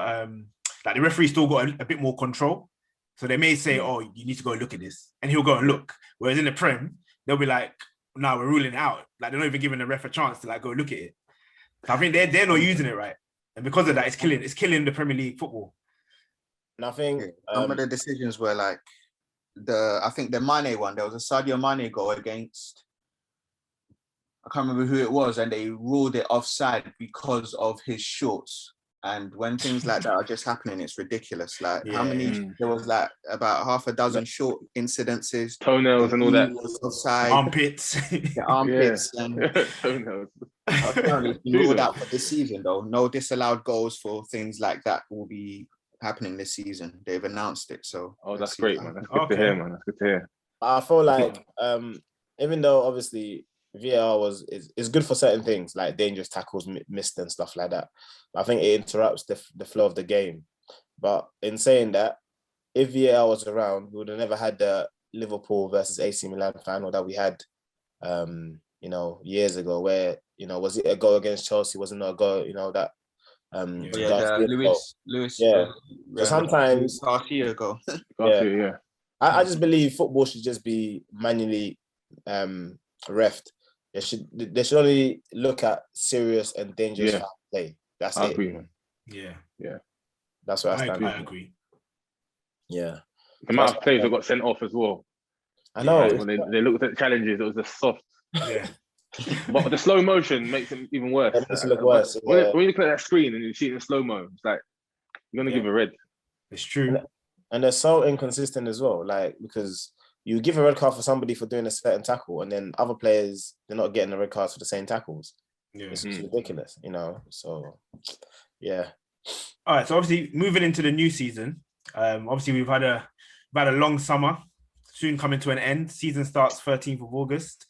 like the referee still got a bit more control. So they may say, oh, you need to go look at this. And he'll go and look. Whereas in the Prem, they'll be like, no, we're ruling it out. Like they're not even giving the ref a chance to like go look at it. So I think they're not using it right. And because of that, it's killing the Premier League football. And I think some of the decisions were like I think the Mane one, there was a Sadio Mane goal against, I can't remember who it was, and they ruled it offside because of his shorts. And when things like that are just happening, it's ridiculous. Like how many? There was like about half a dozen short incidences, toenails and all that, offside, armpits, the armpits, and toenails. apparently he ruled out for this season though. No disallowed goals for things like that will be happening this season. They've announced it. So that's great, man. That's good to hear, man. That's good to hear. I feel like even though obviously VAR is good for certain things like dangerous tackles missed and stuff like that, I think it interrupts the flow of the game. But in saying that, if VAR was around, we would have never had the Liverpool versus AC Milan final that we had, years ago. Where was it a goal against Chelsea? Wasn't it a goal? That. Lewis. Yeah. So sometimes Garcia ago. Yeah. I just believe football should just be manually reffed. They should only look at serious and dangerous foul play. That's it. Agree, man. Yeah. That's what I stand. I agree. Yeah. The amount of players that got sent off as well. I know. When they looked at the challenges, it was just soft. Yeah. But the slow motion makes it even worse. It makes it look worse. When you look at that screen and you see it in slow mo, it's like you're gonna give a red. It's true. And they're so inconsistent as well. Like because you give a red card for somebody for doing a certain tackle, and then other players they're not getting the red cards for the same tackles. Yeah. It's ridiculous, So yeah. All right. So obviously moving into the new season, obviously we've had a long summer, soon coming to an end. Season starts 13th of August.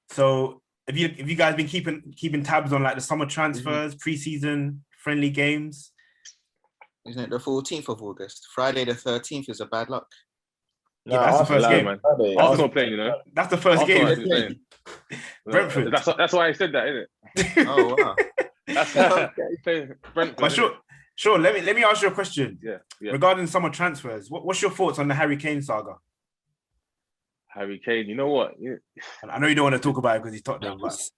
So have you guys been keeping tabs on like the summer transfers, pre-season friendly games? Isn't it the 14th of August? Friday the 13th is a bad luck. Yeah, that's the first game, man. Arsenal playing, That's the first game. Brentford. That's why I said that, isn't it? Oh wow. That's Brentford. But sure. Let me ask you a question. Yeah. Regarding summer transfers, what's your thoughts on the Harry Kane saga? Harry Kane, you know what? I know you don't want to talk about it because he's Tottenham, but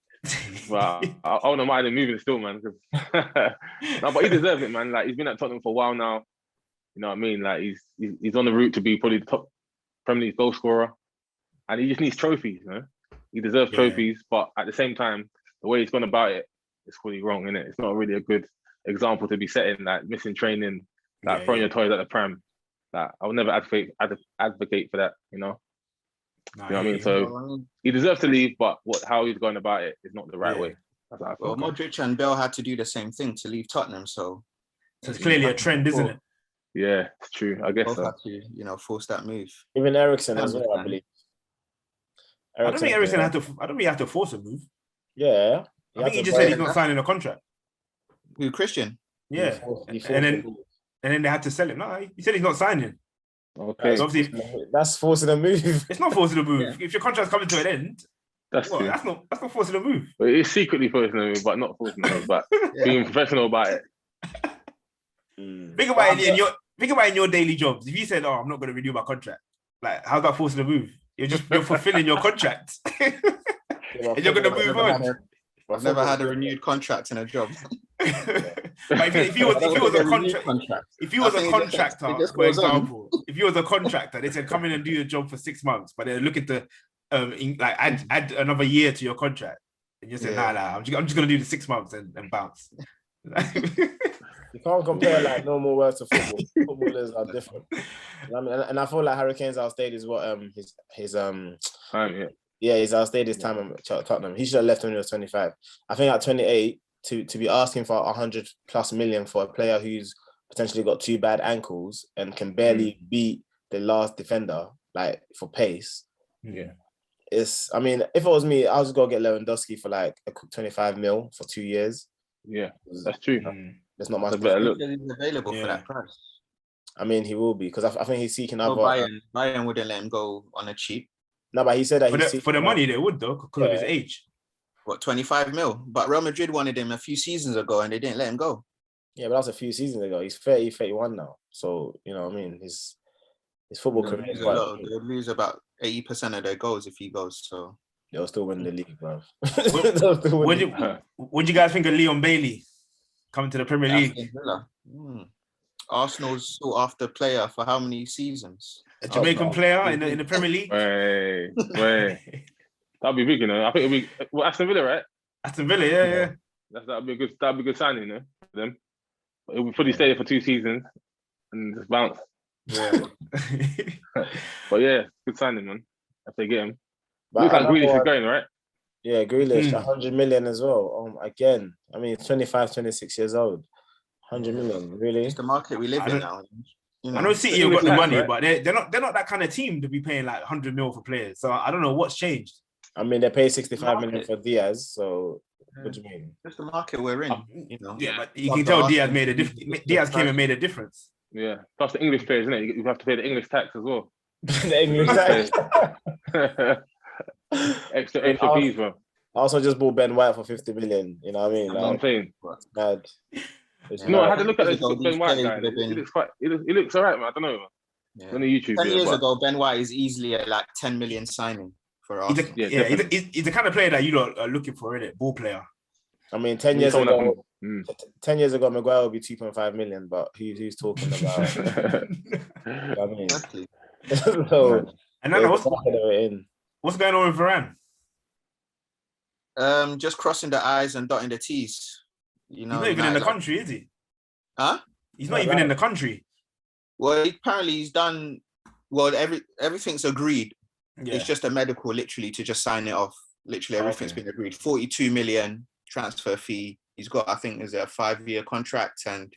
well, I wouldn't mind him moving still, man. No, but he deserves it, man. Like he's been at Tottenham for a while now. You know what I mean? Like he's on the route to be probably the top Premier League goal scorer, and he just needs trophies. He deserves trophies, but at the same time, the way he's gone about it is fully wrong, isn't it? It's not really a good example to be setting, like missing training, like throwing your toys at the Prem. Like I would never advocate for that. You know what I mean? So he deserves to leave, but how he's going about it is not the right way. That's how I feel. Well, Modric and Bale had to do the same thing to leave Tottenham, so it's clearly a trend, isn't it? Yeah, it's true. I guess both so. had to, force that move. Even Eriksen as well, I believe. I don't think Eriksen had to force a move. Yeah. I think he just said he's not signing a contract. Who, Christian? Yeah. And then they had to sell him. No, he said he's not signing. Okay. So obviously, that's forcing a move. It's not forcing a move. Yeah. If your contract's coming to an end, that's not forcing a move. But it's secretly forcing a move, but not forcing a move, but being professional about it. Think about it in your daily jobs. If you said, "Oh, I'm not going to renew my contract," like how's that forcing a move? You're fulfilling your contract, and you're going to move on. I've never had a renewed contract in a job. But if you was a contractor, for example, if you was a contractor, they said come in and do your job for 6 months, but they're looking to add another year to your contract, and you said, nah, I'm just gonna do the 6 months and bounce. You can't compare like normal words to football. Footballers are different. And I feel like Harry Kane's outstayed is what his time, he's outstayed his time at Tottenham. He should have left when he was 25. I think at 28 to be asking for 100+ million for a player who's potentially got 2 bad ankles and can barely beat the last defender, like for pace. Yeah. If it was me, I was just gonna get Lewandowski for like a 25 mil for 2 years. Yeah, that's true. There's not much better look. He's available for that price. He will be because I think he's seeking other. Bayern wouldn't let him go on a cheap. No, but he said that for the money they would though because of his age. What, 25 mil? But Real Madrid wanted him a few seasons ago and they didn't let him go. Yeah, but that was a few seasons ago. He's 30, 31 now. So, you know what I mean? His football career is quite... They'll lose about 80% of their goals if he goes. So they'll still win the league, bro. What do you guys think of Leon Bailey coming to the Premier League? Arsenal's sought after player for how many seasons? A Jamaican player in the Premier League? Way. That'd be big, you know. I think it'll be Aston Villa, right? Aston Villa, yeah. That'd be a good signing, you know, for them. It'll be fully stay for 2 seasons and just bounce. Yeah. But yeah, good signing, man. If they get him. But looks like Grealish is going, right? Yeah, Grealish, 100 million as well. Again, I mean, 25, 26 years old. 100 million, really? It's the market we live in now. I know City have got the money, right? But they're not that kind of team to be paying like 100 mil for players. So I don't know what's changed. I mean, they pay 65 million for Diaz. So what do you mean? Just the market we're in, you know. Yeah, but you can tell Diaz made a difference. Diaz came and made a difference. Yeah, plus the English players, isn't it? You have to pay the English tax as well. The English tax. extra fees, bro. I also just bought Ben White for 50 million. You know what I mean? That's what I'm saying. Bad. I had to look at this Ben White guy. He looks all right, man. I don't know. Yeah. On the YouTube 10 years ago, Ben White is easily a like 10 million signing for us. He's the kind of player that you are looking for, isn't it? Ball player. I mean, 10 years ago, 10 years ago, Maguire would be 2.5 million, but he's talking about. You know what I mean? Exactly. So, and then what's going on with Varane? Just crossing the I's and dotting the T's. You know, he's not even in the country, is he? Huh? He's not even in the country. Well, apparently he's done. Well, everything's agreed. Yeah. It's just a medical, literally, to just sign it off. Literally, everything's been agreed. 42 million transfer fee. He's got, I think, is it a 5-year contract? And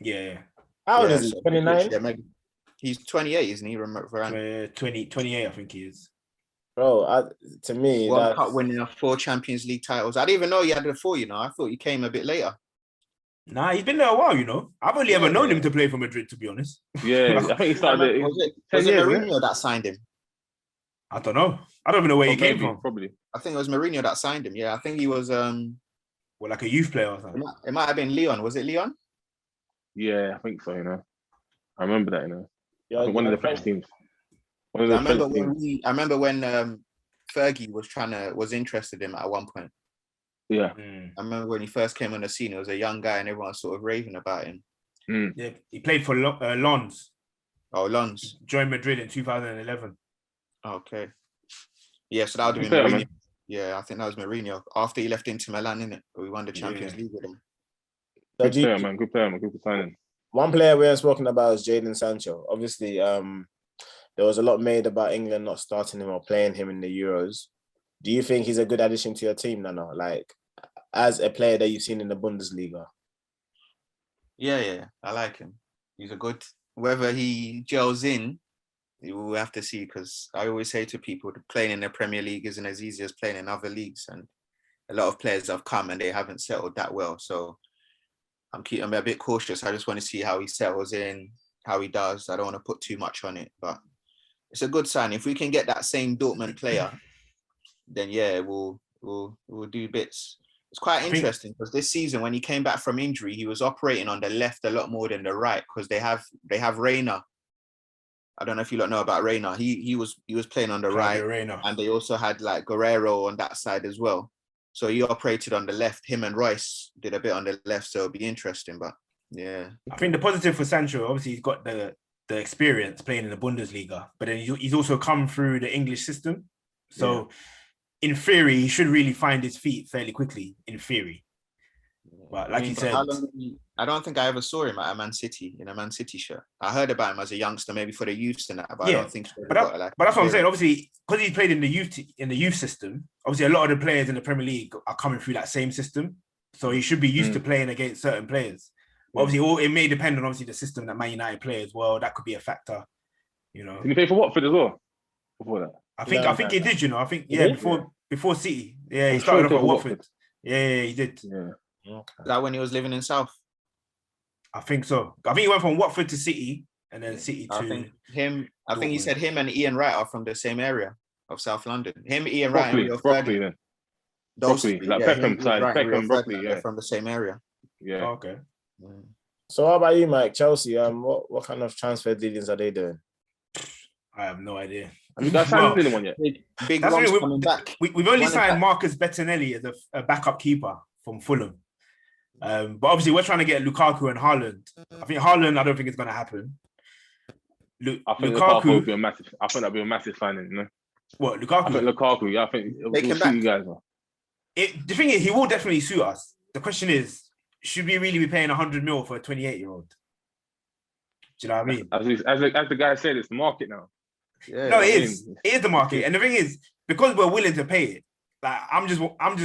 how old is he? 29. He's 28, isn't he? 28, I think he is. Bro, to me, World Cup winner, 4 Champions League titles. I didn't even know he had the 4. You know, I thought he came a bit later. Nah, he's been there a while, you know. I've only ever known him to play for Madrid, to be honest. Yeah, I think he started. Was it Mourinho that signed him? I don't know. I don't even know where he came from. Probably. I think it was Mourinho that signed him. Yeah, I think he was. Well, like a youth player or something. It might have been Leon. Was it Leon? Yeah, I think so. You know, I remember that. You know, yeah, one of the French teams. I remember when Fergie was interested in him at one point. Yeah. I remember when he first came on the scene, he was a young guy and everyone was sort of raving about him. Yeah, he played for Lens. Oh, Lens. Joined Madrid in 2011. Okay. Yeah, so that would have been Mourinho. Yeah, I think that was Mourinho. After he left Inter Milan, innit? We won the Champions League with him. Good player, man. Good player, man. Good signing. One player we haven't spoken about is Jadon Sancho. Obviously, there was a lot made about England not starting him or playing him in the Euros. Do you think he's a good addition to your team, Nana? Like, as a player that you've seen in the Bundesliga? Yeah. I like him. He's a good... Whether he gels in, we'll have to see, because I always say to people, playing in the Premier League isn't as easy as playing in other leagues. And a lot of players have come and they haven't settled that well. So I'm a bit cautious. I just want to see how he settles in, how he does. I don't want to put too much on it, but it's a good sign. If we can get that same Dortmund player, then yeah, we'll do bits. It's quite interesting because this season, when he came back from injury, he was operating on the left a lot more than the right, because they have Reina. I don't know if you lot know about Reina. He was playing on the right, and they also had like Guerrero on that side as well. So he operated on the left. Him and Royce did a bit on the left, so it'll be interesting. But yeah, I think the positive for Sancho, obviously, he's got the experience playing in the Bundesliga, but then he's also come through the English system. So in theory, he should really find his feet fairly quickly. In theory, but like you said, I don't think I ever saw him at a Man City in a Man City shirt. I heard about him as a youngster, maybe for the youths and that, but I don't think. But that's what I'm saying. Obviously, because he played in the youth system, obviously a lot of the players in the Premier League are coming through that same system, so he should be used to playing against certain players. Obviously, it may depend on the system that Man United play as well. That could be a factor, you know. Did he play for Watford as well before that? I think he did. You know, I think before City. Yeah, he started off at Watford. Yeah, he did. Yeah. Okay. Is that when he was living in South? I think so. I think he went from Watford to City, and then City to. I think he said him and Ian Wright are from the same area of South London. Ian Wright, and Brockley then. Those Broccoli, three, like yeah, Peckham he's side, right. Peckham, Rio Broccoli, Ferdinand, yeah. they're from the same area. Yeah. Oh, okay. So how about you, Mike? Chelsea, what kind of transfer dealings are they doing? I have no idea. Have you guys signed anyone yet? Big That's Rom's really, coming back. we've only One signed attack. Marcus Bettinelli as a backup keeper from Fulham. But obviously, we're trying to get Lukaku and Haaland. I think Haaland, I don't think it's going to happen. I think Lukaku would be a massive. I think that'd be a massive signing. You know? What, Lukaku? I think Lukaku. Yeah, I think it will Take him suit you guys. The thing is, he will definitely suit us. The question is, should we really be paying 100 mil for a 28-year-old? Do you know what I mean? As the guy said, it's the market now. Yeah, No, it is. It is the market. And the thing is, because we're willing to pay it, like I'm just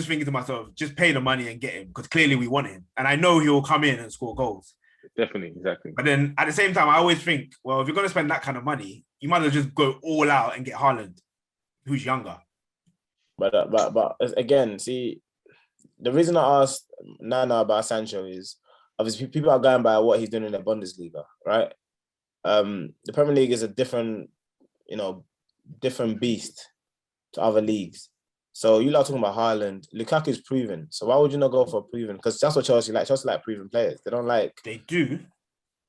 thinking to myself, just pay the money and get him, because clearly we want him. And I know he'll come in and score goals. Definitely, exactly. But then at the same time, I always think, well, if you're going to spend that kind of money, you might as well just go all out and get Haaland, who's younger. But again, see, the reason I asked Nana about Sancho is obviously people are going by what he's doing in the Bundesliga, right? The Premier League is a different beast to other leagues. So you lot talking about Haaland, Lukaku's proven. So why would you not go for a proven? Because that's what Chelsea like. Chelsea like proven players. They don't like. They do,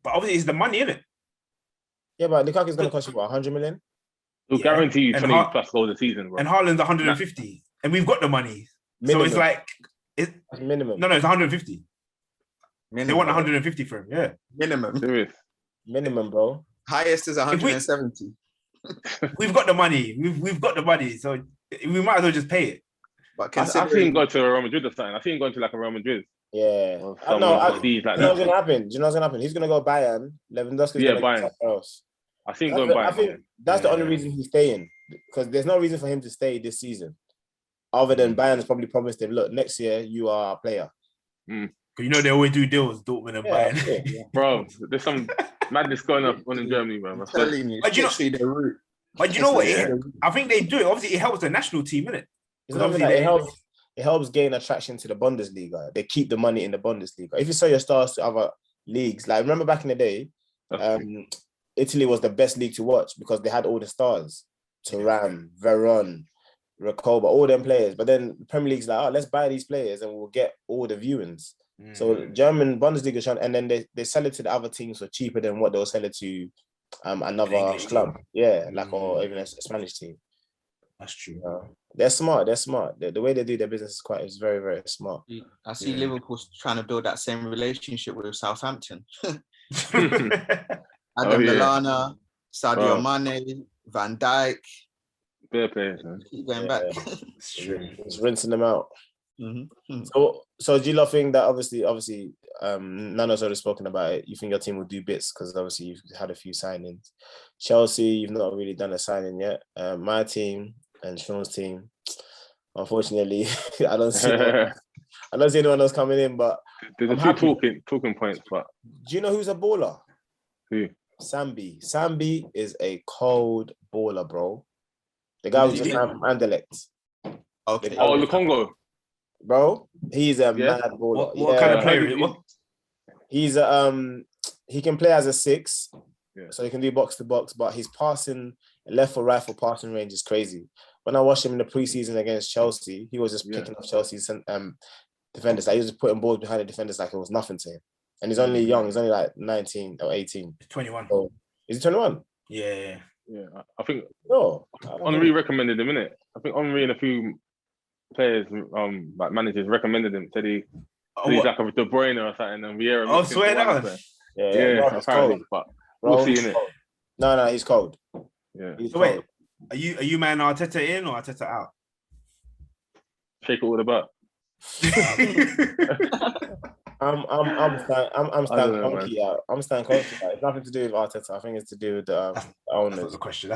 but obviously it's the money, isn't it? Yeah, but Lukaku's going to cost you what, 100 million? He'll guarantee you And 20 plus goals a season, bro. And Haaland's 150, and we've got the money. Minimum. So it's like That's minimum. No, it's 150. minimum. They want 150 for him. Yeah, Minimum. Serious. Minimum, bro. Highest is 170. we've got the money. We've got the money, so we might as well just pay it. But I see him go to Real Madrid or something. I see him going to like a Real Madrid. Yeah. Or I know. like You know what's going to happen? Do you know what's going to happen? He's going to go Bayern. Lewandowski's going to go Bayern. somewhere else. I see him going Bayern. I think that's the only reason he's staying, because there's no reason for him to stay this season, other than Bayern's probably promised him, look, next year you are a player. Because you know they always do deals, Dortmund and Bayern. Yeah. Bro, there's some madness going on in Germany, man. I'm telling you, But you know- literally the route. But you know what? Yeah. I think they do it. Obviously, it helps the national team, innit? It's not even that. It helps gain attraction to the Bundesliga. They keep the money in the Bundesliga. If you sell your stars to other leagues, like remember back in the day, Italy was the best league to watch because they had all the stars. Thuram, Veron, Recoba, all them players. But then the Premier League's like, let's buy these players and we'll get all the viewings. So German Bundesliga, and then they sell it to the other teams for cheaper than what they'll sell it to another club. Yeah, or even a Spanish team. That's true. They're smart. The way they do their business is very, very smart. I see Liverpool's trying to build that same relationship with Southampton. Adam Lallana, Sadio Mane, Van Dijk. Fair players, man. Keep going back. It's true. It's rinsing them out. Mm-hmm. So do you lot think that obviously Nano's already spoken about it, you think your team will do bits because obviously you've had a few signings. Chelsea, you've not really done a signing yet. My team and Shaun's team, unfortunately, I don't see anyone else coming in, but there's a few talking points, but do you know who's a baller? Who? Sambi is a cold baller, bro. The guy was just signed from Anderlecht. Okay. Oh, the Congo. Bro, he's a mad baller. What kind of player? He's he can play as a 6, so he can do box to box, but his passing left or right for passing range is crazy. When I watched him in the preseason against Chelsea, he was just picking up Chelsea's defenders. Like he was just putting balls behind the defenders like it was nothing to him. And he's only young. He's only like 19 or 18. 21. So, is he 21? Yeah. I think Henri recommended him, innit? I think Henri and a few players, like managers recommended him. Said he's like a De Bruyne or something. And Vieira. Oh, swear down. Yeah, apparently. But we'll see, innit? No, he's cold. Yeah. He's cold. Wait, are you man Arteta in or Arteta out? Shake it all about. I'm staying Conky out. I'm staying Conky out. It's nothing to do with Arteta. I think it's to do with the owners. That's not the question.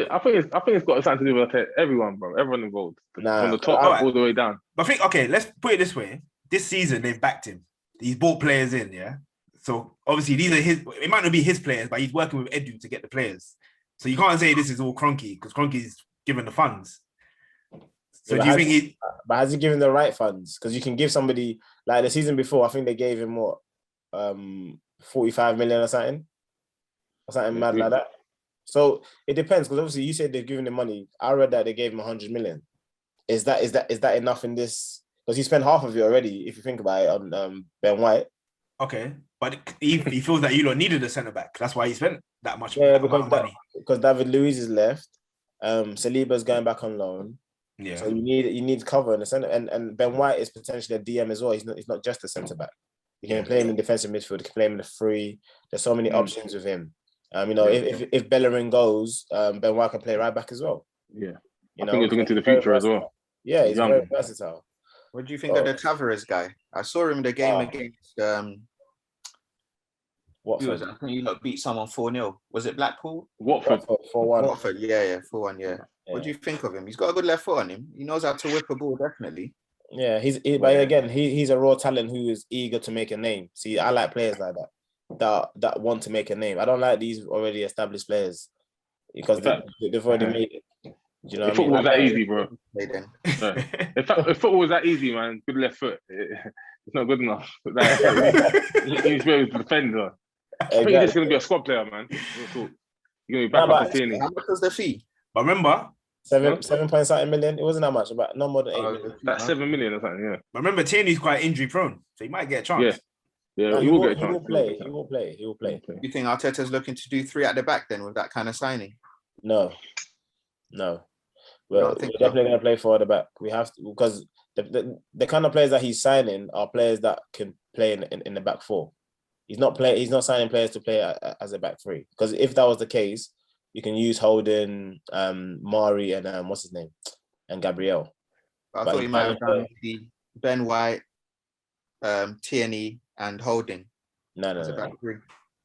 I think it's got something to do with everyone, bro. Everyone involved. From the top all the way down. But I think, let's put it this way. This season, they've backed him. He's bought players in, yeah? So, obviously, these are his... It might not be his players, but he's working with Edu to get the players. So, you can't say this is all Kroenke, because Kroenke's given the funds. So, do you think But has he given the right funds? Because you can give somebody... Like, the season before, I think they gave him, 45 million or something? Or something mad like that. So, it depends, because obviously, you said they've given him money. I read that they gave him 100 million. is that enough in this? Because he spent half of it already, if you think about it, on Ben White. Okay, but he feels that you lot needed a centre back. That's why he spent that much Yeah, amount of money. Because David Luiz is left. Saliba's going back on loan. Yeah. So you need cover in the centre, and Ben White is potentially a DM as well. He's not just a centre back. You can play him in defensive midfield. You can play him in the free. There's so many options with him. If Bellerin goes, Ben White can play right back as well. Yeah, I think he's looking to the future as well. Yeah, he's very versatile. What do you think of the Tavares guy? I saw him in the game against Watford. I think you beat someone 4-0. Was it Blackpool? Watford 4-1. Watford, yeah, 4-1, yeah. What do you think of him? He's got a good left foot on him. He knows how to whip a ball, definitely. Yeah, but again, he's a raw talent who is eager to make a name. See, I like players like that want to make a name. I don't like these already established players because they've already made it. Do you know what I mean? Football was that easy, bro. If football was that easy, man, good left foot. It's not good enough. He's very defender. I think he's just going to be a squad player, man. You're going to be back up to Tierney. How much was the fee? But remember, 7.something million. It wasn't that much, about no more than 8 million. That's 7 million or something, yeah. But remember, Tierney's quite injury prone, so he might get a chance. Yeah, No, he will get a chance. He will play. You think Arteta's looking to do 3 at the back then with that kind of signing? No. We're definitely going to play 4 at the back. We have to, because the kind of players that he's signing are players that can play in the back 4. He's not signing players to play as a back 3. Because if that was the case, you can use Holden, Mari, and what's his name, and Gabriel. I thought he might have done the Ben White, Tierney, and Holden. No. Back 3.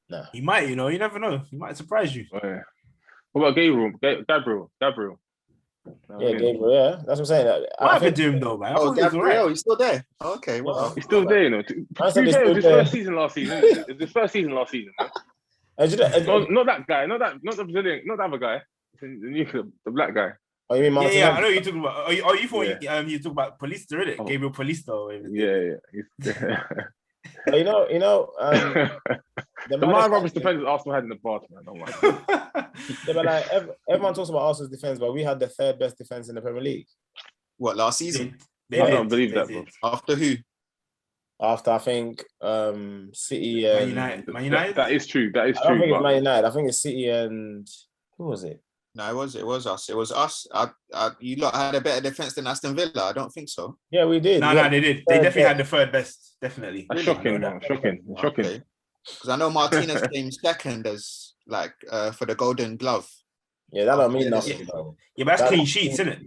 No. He might, you never know. He might surprise you. Oh, yeah. What about Gabriel? Gabriel. Gabriel. Yeah, that's what I'm saying. What happened to him though, man? Gabriel, he's still there. Okay, well, he's still there, His first season last season. It's his first season last season, man. Not that guy, not the Brazilian, not the other guy. The black guy. Oh, you mean Martin? Yeah, I know you're talking about. Oh, you thought you talking about Paulista, isn't it? Oh. Gabriel Paulista. Yeah. The my rubbish defenders Arsenal had in the past, man. Oh my God. Everyone talks about Arsenal's defense, but we had the 3rd best defense in the Premier League. What, last season? I don't believe that, bro. After who? After I think City and Man United. That is true. I don't think it's Man United. I think it's City and who was it? No, it was us. It was us. You lot had a better defense than Aston Villa. I don't think so. Yeah, we did. No, they did. They definitely had the 3rd best. Definitely. That's shocking, man. Shocking. Because I know Martinez came 2nd as for the Golden Glove. Yeah, that don't mean nothing. Yeah, but that's clean sheets, isn't it?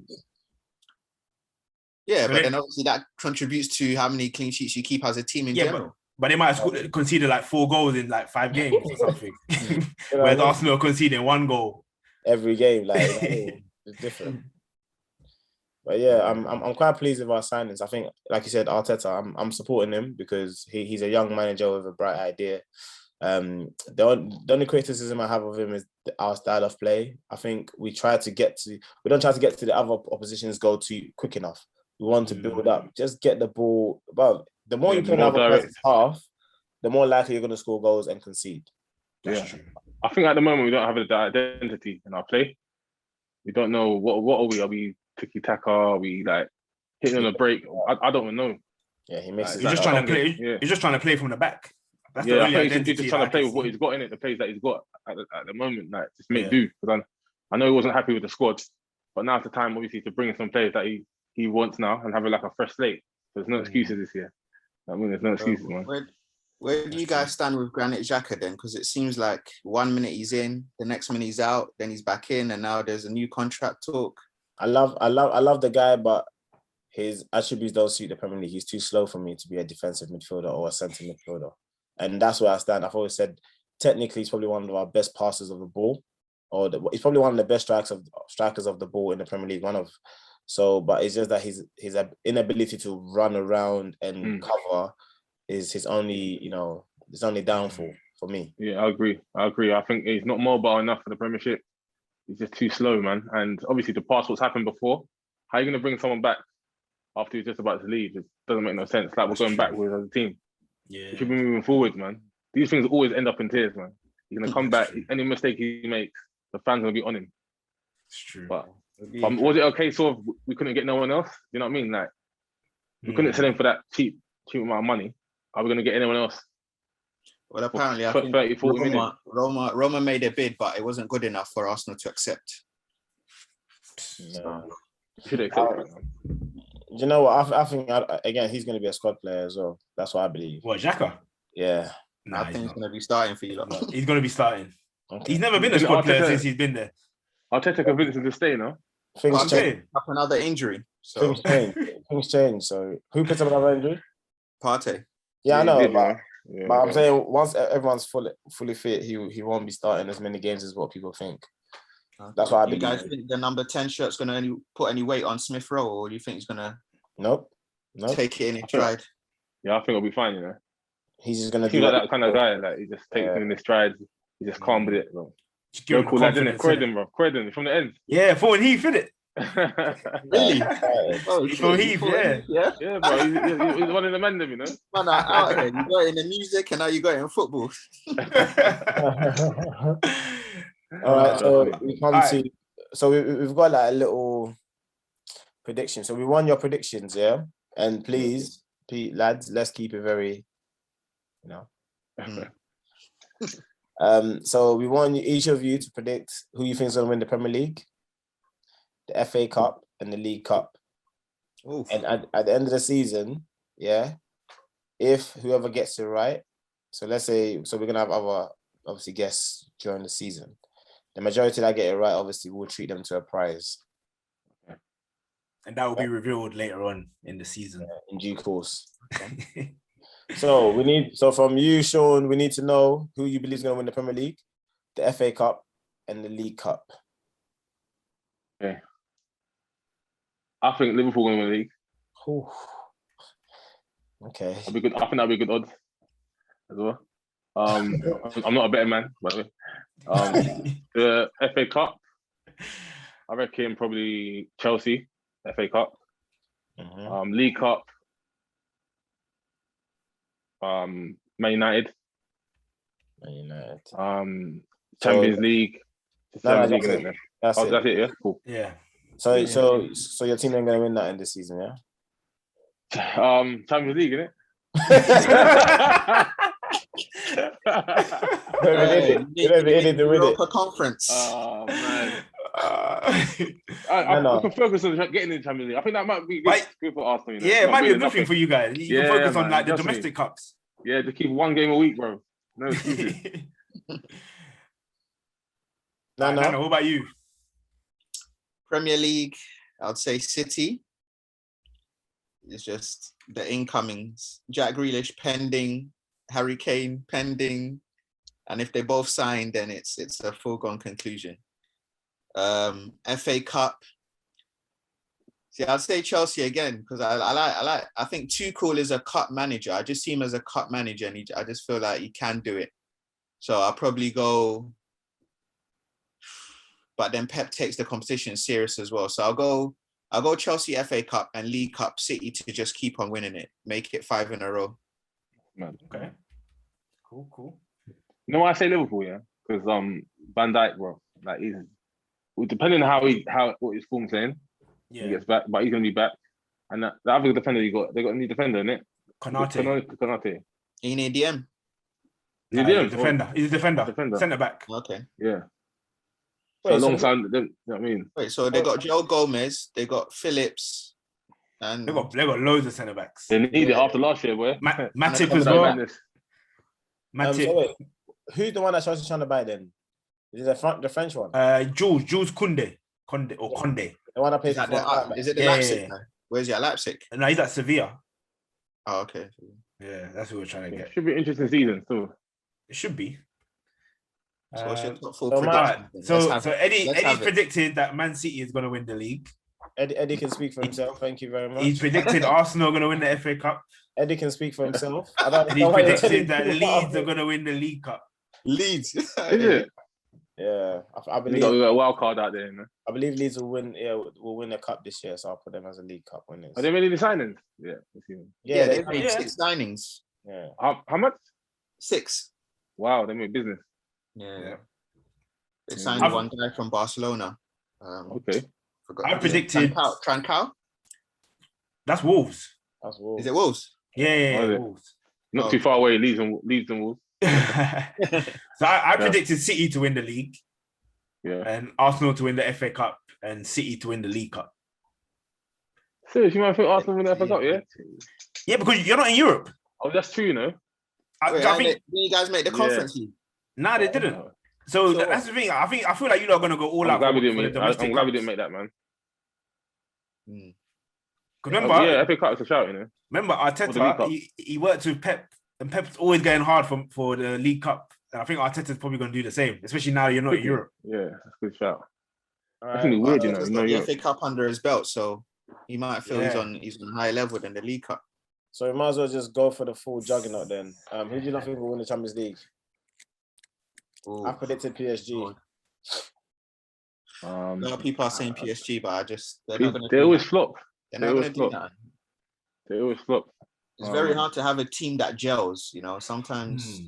Yeah, but then obviously that contributes to how many clean sheets you keep as a team in general. But they might have conceded like 4 goals in like 5 games or something. Whereas Arsenal conceding 1 goal every game, it's different. But yeah, I'm quite pleased with our signings. I think, like you said, Arteta, I'm supporting him because he's a young manager with a bright idea. The only criticism I have of him is our style of play. I think we don't try to get to the other opposition's goal too quick enough. We want to build up, just get the ball. But the more you play in the other person's half, the more likely you're going to score goals and concede. That's true. I think at the moment we don't have the identity in our play. We don't know what are we? Are we tiki taka? Are we like hitting on a break? I don't even know. Yeah, he makes. He's just trying to play. Yeah. He's just trying to play from the back. That's the only identity. He's just trying to play with what he's got in it. The plays that he's got at the moment, like just make do. Because I know he wasn't happy with the squad, but now's the time obviously to bring in some players that he wants now and have like a fresh slate. There's no excuses this year. I mean, there's no excuses, man. Where do you guys stand with Granit Xhaka then? Because it seems like 1 minute he's in, the next minute he's out, then he's back in, and now there's a new contract talk. I love the guy, but his attributes don't suit the Premier League. He's too slow for me to be a defensive midfielder or a centre midfielder, and that's where I stand. I've always said technically he's probably one of our best passers of the ball, he's probably one of the best strikers of the ball in the Premier League. But it's just that his inability to run around and cover is his only downfall for me. Yeah, I agree. I think he's not mobile enough for the Premiership. He's just too slow, man. And obviously the past what's happened before. How are you going to bring someone back after he's just about to leave? It doesn't make no sense. Like we're going backwards as a team. Yeah. We should be moving forward, man. These things always end up in tears, man. He's going to come back. Any mistake he makes, the fans are going to be on him. It's true. But Was it a case of we couldn't get no one else? You know what I mean? Like we couldn't sell him for that cheap amount of money. Are we going to get anyone else? Well, apparently, I 30, think 40 million. Roma made a bid, but it wasn't good enough for Arsenal to accept. No. Should accept it. You know what? I think again he's going to be a squad player as well. That's what I believe. What, Xhaka? Yeah. I think he's going to be starting for you lot. He's going to be starting. Okay. He's never been a squad player since he's been there. Arteta convinced him to stay, no? Things change. Up another injury. So Things change. So who picks up another injury? Partey. Yeah, I know. Did, but yeah, I'm saying once everyone's fully fit, he won't be starting as many games as what people think. Okay. That's what I believe. You guys think the number 10 shirt's going to put any weight on Smith Rowe, or do you think he's going to Nope. take it in his stride? Yeah, I think it'll be fine, you know. He's just going to He's do like that kind of guy. Like he just takes it in his strides. He's just calm with it, bro. Give him Cool lad, isn't it? confidence, Croydon, bro. Croydon from the end. Yeah, Thornton Heath, innit? Really? Oh, Thornton Heath, yeah. Yeah, bro. He's one of the men, you know. Man, out here. You got it in the music, and now you got it in football. All right, so we come to. So we've got like a little prediction. So we won your predictions, yeah. And please, lads, let's keep it very, you know. So we want each of you to predict who you think is going to win the Premier League, the FA Cup, and the League Cup. Oof. And at the end of the season, yeah, if whoever gets it right, so let's say, so we're going to have other, obviously, guests during the season. The majority that get it right, obviously, we'll treat them to a prize. And that will be revealed later on in the season. In due course. Okay. So from you, Shaun, we need to know who you believe is going to win the Premier League, the FA Cup, and the League Cup. Okay. I think Liverpool going to win the league. Ooh. Okay. That'd be good. I think that'd be good odds as well. I'm not a better man, by the way. The FA Cup, I reckon probably Chelsea, FA Cup. Mm-hmm. League Cup, Man United. Champions League. That's League, it. That's it. That's it, yeah? Cool. Yeah. So your team ain't going to win that in this season, yeah? Champions League, innit? Europa Conference. Oh, man. I can focus on getting in the Champions League. I think that might be good for Arsenal. You know? Yeah, it might be a good thing for you guys. You can focus on like the domestic cups. Yeah, to keep one game a week, bro. No excuses. No. What about you? Premier League, I'd say City. It's just the incomings. Jack Grealish pending, Harry Kane pending, and if they both sign, then it's a foregone conclusion. FA Cup. See, I'd say Chelsea again because I think Tuchel is a cup manager. I just see him as a cup manager, and I just feel like he can do it. So I'll probably go. But then Pep takes the competition serious as well. So I'll go Chelsea FA Cup and League Cup, City to just keep on winning it. Make it 5 in a row. Man. Okay. Cool. You know why I say Liverpool, yeah? Because Van Dijk, bro, like he's depending on what his form's saying, he gets back, but he's gonna be back. And the other defender they got a new defender, innit? Konate. In ADM. He's a defender. He's a defender. Centre back. Okay. Yeah. So alongside them, you know what I mean? Wait, so they got Joe Gomez, they got Phillips, and they got loads of centre backs. They need it after last year, boy. Matip as well. Matip. Who's the one that's trying to buy then? Is it the French one? Jules Koundé. Conde. The one that plays is it the Leipzig? Yeah. Where's he at Leipzig? No, he's at Sevilla. Oh, okay. Yeah, that's what we're trying to get. Should be an interesting season too. It should be. So what's your top 4 predictions? So Eddie's predicted that Man City is going to win the league. Eddie can speak for himself. Thank you very much. He's predicted Arsenal are going to win the FA Cup. Eddie can speak for himself. And he's predicted that Leeds are going to win the League Cup. Leeds? Is it? Yeah, I believe. Got a wild card out there, man. I believe Leeds will win. Yeah, will win the cup this year. So I'll put them as a League Cup winners. Are they made any signings? Yeah, they made 6 signings. Yeah. How much? 6. Wow, they made business. Yeah. They signed one guy from Barcelona. Okay. Forgot. I predicted Trancao. that's Wolves. That's Wolves. Is it Wolves? Yeah, Wolves. Not too far away. Leeds and Wolves. So I predicted City to win the league. Yeah. And Arsenal to win the FA Cup and City to win the League Cup. Serious, you might think Arsenal win the FA Cup, yeah? Yeah, because you're not in Europe. Oh, that's true, you know. I think you guys make the conference league. Nah, they didn't. So that's the thing. I feel like you're not gonna go all out for the domestic. I'm glad we didn't make that, man. Remember, FA Cup is a shout, you know. Remember Arteta, he worked with Pep, and Pep's always going hard for the League Cup. And I think Arteta's probably going to do the same, especially now you're not in Europe. Yeah, that's a good shout. That's gonna be weird, you know. He's got the FA Cup under his belt, so he might feel he's on higher level than the League Cup. So we might as well just go for the full juggernaut then. Who do you not think will win the Champions League? I predicted PSG. A lot of people are saying PSG, but they always flop. They're not going to do that. They always flop. It's very hard to have a team that gels. You know, sometimes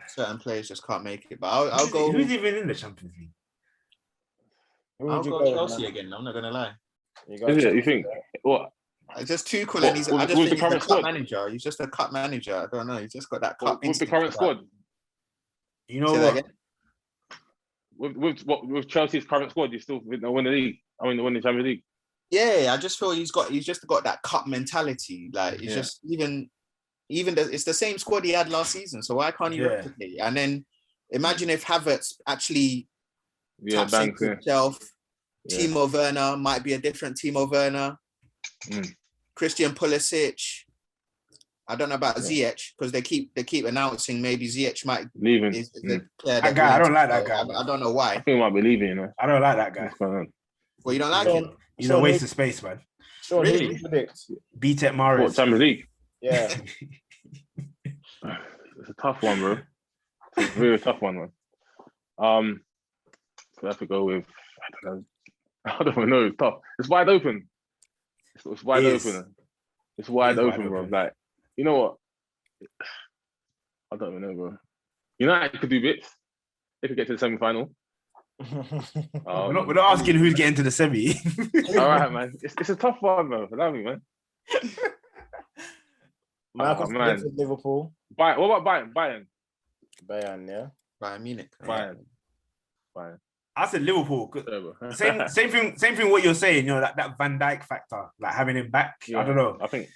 certain players just can't make it. But I'll go. Who's even in the Champions League? I'll go Chelsea again. I'm not going to lie. You think what? It's just Tuchel, and I just think he's a cup manager. He's just a cup manager. I don't know. He's just got that cup. With the current squad, you know what? With Chelsea's current squad, you still win the league. Win the Champions League. Yeah, I just feel he's just got that cup mentality. Like he's just it's the same squad he had last season. So why can't he replicate? And then imagine if Havertz actually taps into himself. Timo Werner might be a different Timo Werner. Christian Pulisic. I don't know about Ziyech because they keep announcing maybe Ziyech might leaving. That guy, I don't like that guy. I don't know why. I think he might be leaving. You know? I don't like that guy. Well, you don't like him? He's a waste of space, man. Sure, really? BTEC Mahrez. What, Champions League? Yeah. It's a tough one, bro. It's a really tough one, man. So I have to go with, I don't know. It's tough. It's wide open. It's wide open. It's wide open, bro. Like, you know what? I don't even know, bro. United could do bits. They could get to the semi-final. We're not asking who's getting to the semi. All right, man. It's a tough one, bro. Allow me, man. Marcus predicted Liverpool. What about Bayern? Bayern, yeah. Bayern Munich. Bayern. I said Liverpool. Same thing. What you're saying, you know, that Van Dijk factor, like having him back. Yeah. I don't know. I think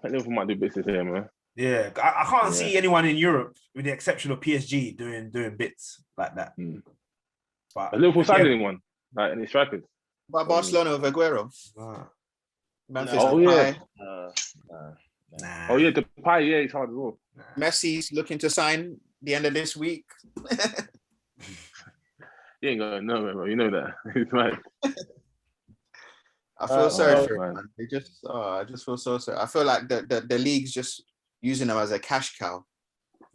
Liverpool might do bits this year, man. Yeah, I can't see anyone in Europe, with the exception of PSG, doing bits like that. But Liverpool signed anyone, like any strikers? But Barcelona with Aguero. Memphis Depay. Oh yeah, Depay. Yeah, he's hard as well. Messi's looking to sign the end of this week. You ain't gonna know, bro. You know that. It's like, I feel sorry for him, man. I just feel so sorry. I feel like the league's just using them as a cash cow,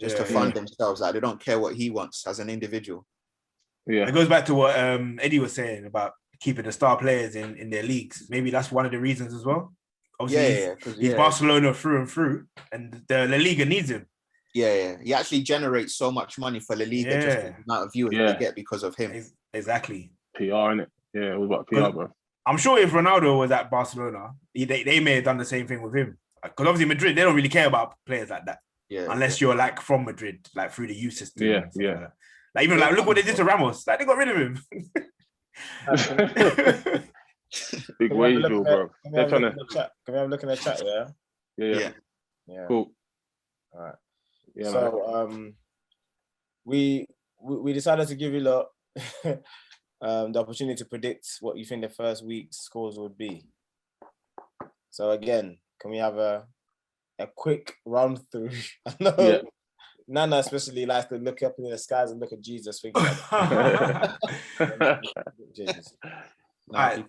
just to fund themselves. Like they don't care what he wants as an individual. Yeah, it goes back to what Eddie was saying about keeping the star players in their leagues. Maybe that's one of the reasons as well. Obviously, he's Barcelona through and through, and the La Liga needs him. Yeah. He actually generates so much money for La Liga just the amount of viewers they get because of him. Exactly. PR, innit? Yeah, it was about PR, bro. I'm sure if Ronaldo was at Barcelona, they may have done the same thing with him. Because obviously Madrid, they don't really care about players like that. Yeah. Unless you're like from Madrid, like through the youth system. Yeah. Like even like look what they did to Ramos. Like they got rid of him. Big wage, bro. Can we have a look in the chat? Yeah. Cool. All right. Yeah. So we decided to give you lot the opportunity to predict what you think the first week's scores would be. So again, can we have a quick run through? I know Nana especially likes to look up in the skies and look at Jesus. Thinking Jesus. All right.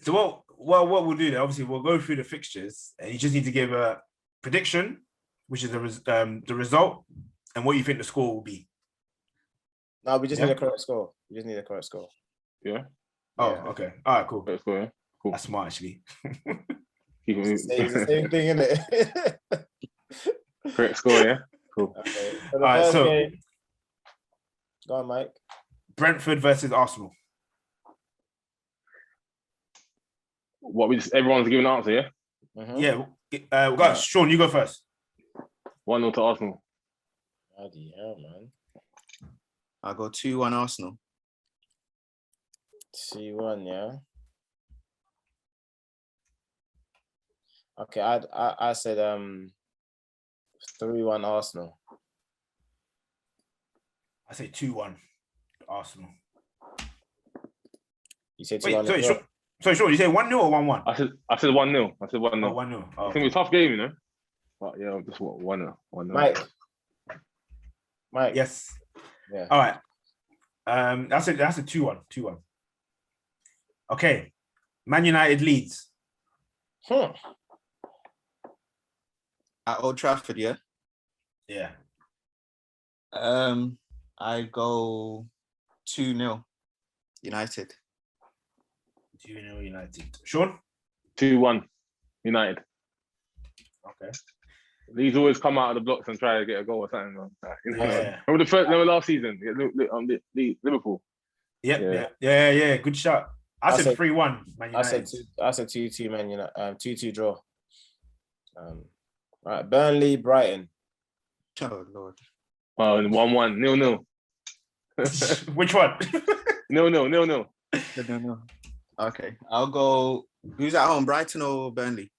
So what we'll do then, obviously we'll go through the fixtures and you just need to give a prediction, which is the result and what you think the score will be. No, we just need a correct score. Yeah. Oh, okay. All right, cool. Correct score, yeah. Cool. That's smart, actually. It's the same thing, isn't it? Correct score, yeah. Cool. Okay. All right, so game, go on, Mike. Brentford versus Arsenal. What we just everyone's giving an answer, yeah? Yeah. We got Shaun, you go first. 1-0 to Arsenal. Bloody hell, man. I'll go 2-1 Arsenal. 2-1, yeah. Okay, I said 3-1 Arsenal. I say 2-1 Arsenal. You said 2-1. Wait, sorry, Shaun, you say 1-0 or 1-1? I said 1-0. I said 1-0. Oh, 1-0. Oh, It's gonna be a tough game, you know. But yeah, just 1-0. Mike. Yes. Yeah. All right. That's a 2-1. 2-1. Okay. Man United Leeds. At Old Trafford, yeah? Yeah. I go 2-0 United. 2-0 United. Shaun? 2-1 United. Okay. Leeds always come out of the blocks and try to get a goal or something. Man. Yeah. Remember last season? Liverpool. Yep. Yeah. Good shot. I said 3-1 Man United. I said 2-2 Man United. 2-2 draw. All right, Burnley, Brighton. Oh Lord. 1-1, 0-0. Which one? 0-0. No. Okay. I'll go. Who's at home, Brighton or Burnley?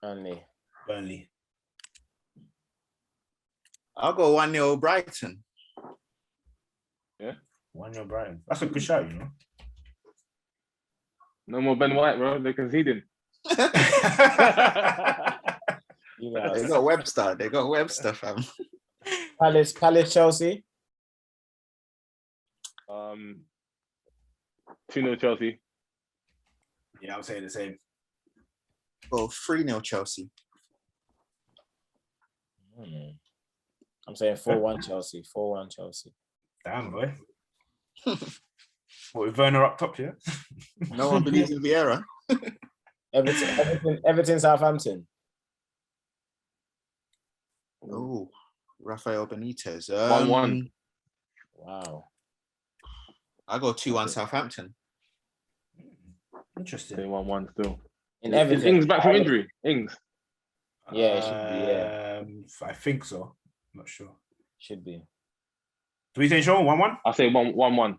Burnley. I'll go 1-0 Brighton. Yeah. 1-0 Brighton. That's a good shot, you know. No more Ben White, bro. They're conceding. They got Webster, fam. Palace, Chelsea. 2-0 Chelsea. Yeah, I'm saying the same. Oh, 3-0 Chelsea. I'm saying 4-1 Chelsea. 4-1 Chelsea. Damn, boy. What, with Werner up top, yeah? No one believes in Vieira. Everton, Southampton. Oh, Rafael Benitez. 1-1. Wow. I go 2-1 Southampton. Interesting. 1-1 still. In Everton. Is Ings back from injury? Ings. Yeah, it should be. Yeah, I think so. I'm not sure. should be. Do we say Shaun 1-1? I say 1-1.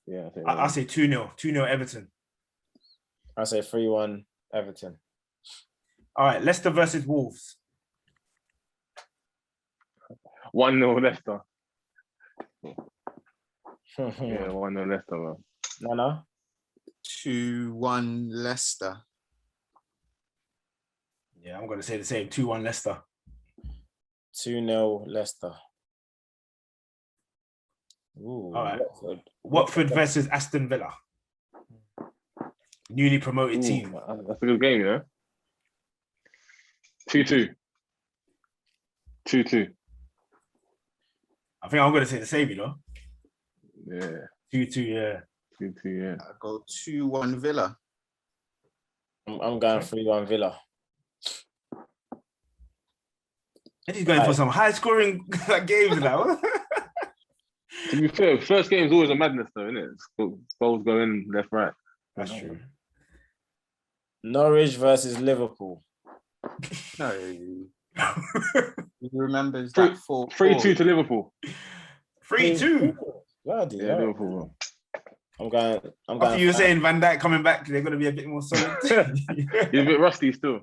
Yeah, I say 2-0. 2-0 Everton. I say 3-1 Everton. All right, Leicester versus Wolves. 1-0 Leicester. Yeah, 1-0 Leicester, man. No. 2-1 Leicester. Yeah, I'm going to say the same. 2-1 Leicester. 2-0 Leicester. Ooh, all right. Watford versus Aston Villa. Newly promoted team. That's a good game, you know. 2-2. 2-2. I think I'm going to say the same, you know. Yeah. 2-2, yeah. 2-2, yeah. I go 2-1 Villa. I'm going 3-1 Villa. And he's going for some high scoring games now. To be fair, first game is always a madness, though, isn't it? Goals go in left, right. That's true. Norwich versus Liverpool. No. Who remembers Three- that 4-4? 3-2 to Liverpool. 3-2. Bloody Yeah, hell. Liverpool. I'm going. After you were saying Van Dijk coming back, they're going to be a bit more solid. You're a bit rusty still.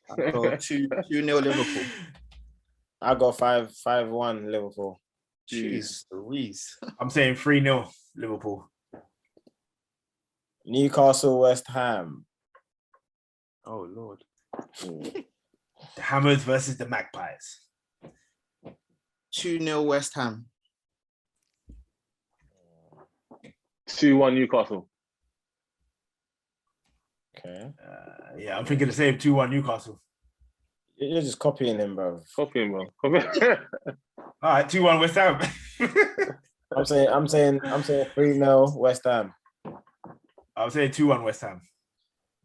I go 2-0 Liverpool. I go 5-1 Liverpool. Jeez Louise. I'm saying 3-0 Liverpool. Newcastle, West Ham. Oh Lord. The Hammers versus the Magpies. 2-0 West Ham. 2-1 Newcastle. Okay. Yeah, I'm thinking the same. 2-1 Newcastle. You're just copying him, bro. Copy him, bro. Copy him. All right, 2-1 West Ham. I'm saying 3-0 West Ham. I'm saying 2-1 West Ham.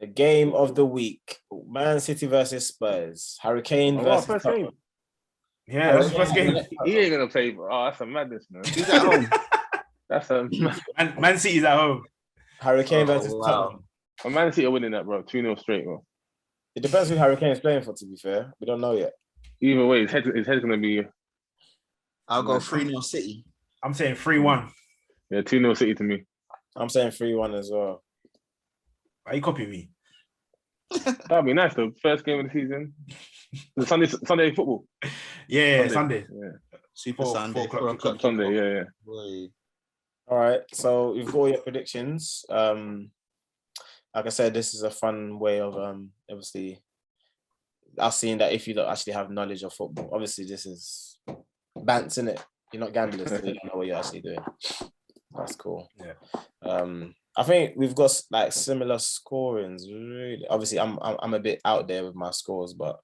The game of the week: Man City versus Spurs. Hurricane versus first game. Yeah, that's the first game. He ain't gonna play, bro. Oh, that's a madness, man. Who's at home? That's a Man City's at home. Hurricane versus wow. Tottenham. Man City are winning that, bro. 2-0 straight, bro. It depends who Harry Kane is playing for, to be fair. We don't know yet. Either way, his head's gonna be. I'll go 3-0 City. I'm saying 3-1. Yeah, 2-0 City to me. I'm saying 3-1 as well. Are you copying me? That'd be nice though. First game of the season. The Sunday football. Yeah, Sunday. Yeah. Super 4 Sunday. 4 o'clock 4 o'clock. Sunday, yeah. Boy. All right. So we've got all your predictions. Like I said, this is a fun way of obviously us seeing that if you don't actually have knowledge of football. Obviously, this is bants, innit? You're not gamblers, so you don't know what you're actually doing. That's cool. Yeah. I think we've got like similar scorings. Really, obviously, I'm a bit out there with my scores, but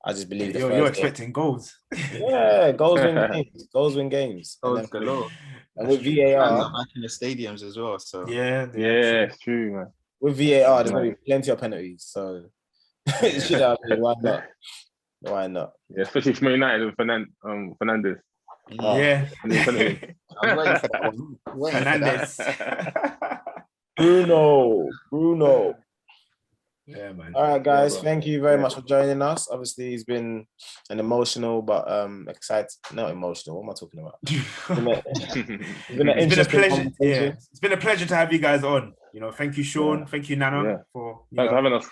I just believe You're expecting goals. Yeah, goals win games. Goals win games. Oh, And galore. with And VAR, back in the stadiums as well. So Yeah, It's true, man. with VAR, there's gonna be plenty of penalties. So you know, why not? Why not? Yeah, especially from United with Fernandes. Yeah. I was waiting for that one. Fernandes. Bruno. Yeah, man. All right, guys. Thank you very much for joining us. Obviously, it's been an emotional but exciting. Not emotional. What am I talking about? It's been a pleasure. Yeah, it's been a pleasure to have you guys on. You know, thank you, Shaun. Thank you, Nana, for Thanks for having us.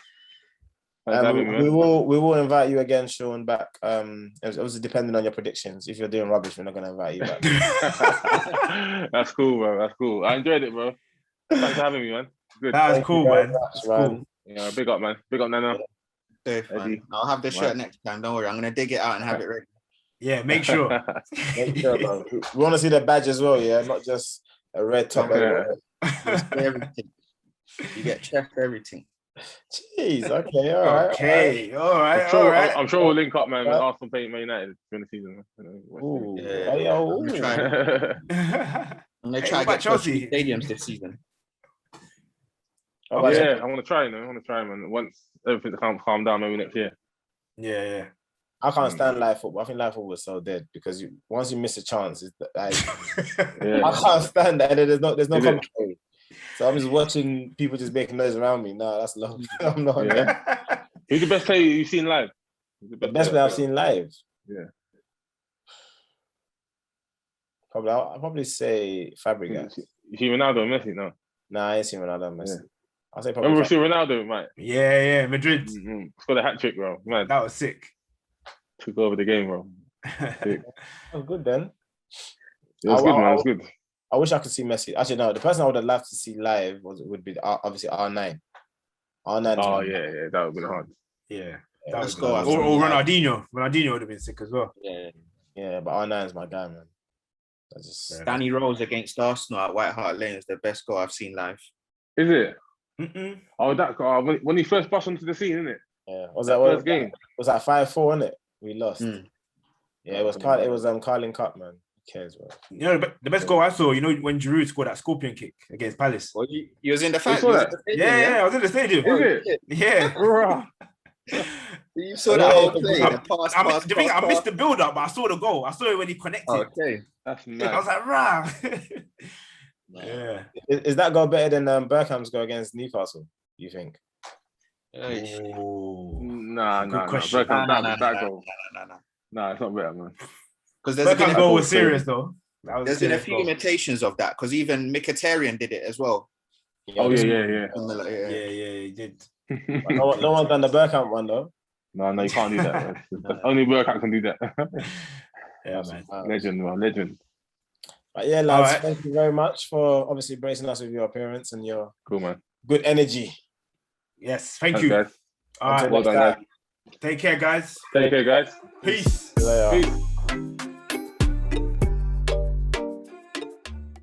we will invite you again, Shaun, back. It was depending on your predictions. If you're doing rubbish, we're not gonna invite you back. That's cool, bro. That's cool. I enjoyed it, bro. Thanks for having me, man. Good. That was cool, man. Cool. Yeah, big up, man. Big up, Nana. Dave, man. I'll have the shirt next time. Don't worry. I'm gonna dig it out and have it ready. Yeah, make sure. Make sure, bro. We want to see the badge as well, yeah, not just a red top. Everything. You get checked for everything. Jeez. Okay. All right. Okay. All right. I'm sure we'll link up, man. When Arsenal play Man United during the season. Ooh. I'm gonna try to get Chelsea stadiums this season. I want to try, man. Once everything calm down, maybe next year. Yeah. I can't stand live football. I think live football is so dead because once you miss a chance, it's like I can't stand that. There's no commentary. So I'm just watching people just making noise around me. No, that's low. I'm not. Yeah. Who's the best player you've seen live? The best player I've seen live. Yeah. I'll probably say Fabregas. You see Ronaldo and Messi? No. Nah, I ain't seen Ronaldo and Messi. Yeah. I'll say probably. Remember see Ronaldo, mate? Yeah, Madrid. Scored a hat trick, bro. Man, that was sick. Took over the game, bro. That was good then. It was good, man. It was good. I wish I could see Messi. Actually, no. The person I would have loved to see live would be obviously R9. R9. Oh yeah, that would have been hard. Yeah. Let's go. Or Ronaldinho. Ronaldinho would have been sick as well. Yeah, but R9 is my guy, man. Danny Rose against Arsenal at White Hart Lane is the best goal I've seen live. Is it? Oh, that goal when he first burst onto the scene, isn't it? Yeah. Was that first game? Was that 5-4, wasn't it? We lost. Yeah, it was Carling Cup, man. Who cares, bro? You know, the best goal I saw, you know, when Giroud scored that scorpion kick against Palace. Well, you was in the fight. Yeah, I was in the stadium. Is it? Yeah. You saw that whole play. I missed the build-up, but I saw the goal. I saw it when he connected. Okay. That's nice. I was like, rah. Yeah. Is that goal better than Bergkamp's goal against Newcastle, you think? Nah. Question. That goal. Nah, it's not better, man. Because there's Bergkamp's goal was serious, though. There's been a few imitations of that, because even Mkhitaryan did it as well. Yeah, he did. No one's done the Bergkamp one, though. No, you can't do that. Only Bergkamp can do that. Yeah, man. Legend. But yeah, lads, thank you very much for obviously bracing us with your appearance and your good energy. Yes, thank you. Guys. All right, well done, guys. Take care, guys. Take care, guys. Peace. See you later. Peace.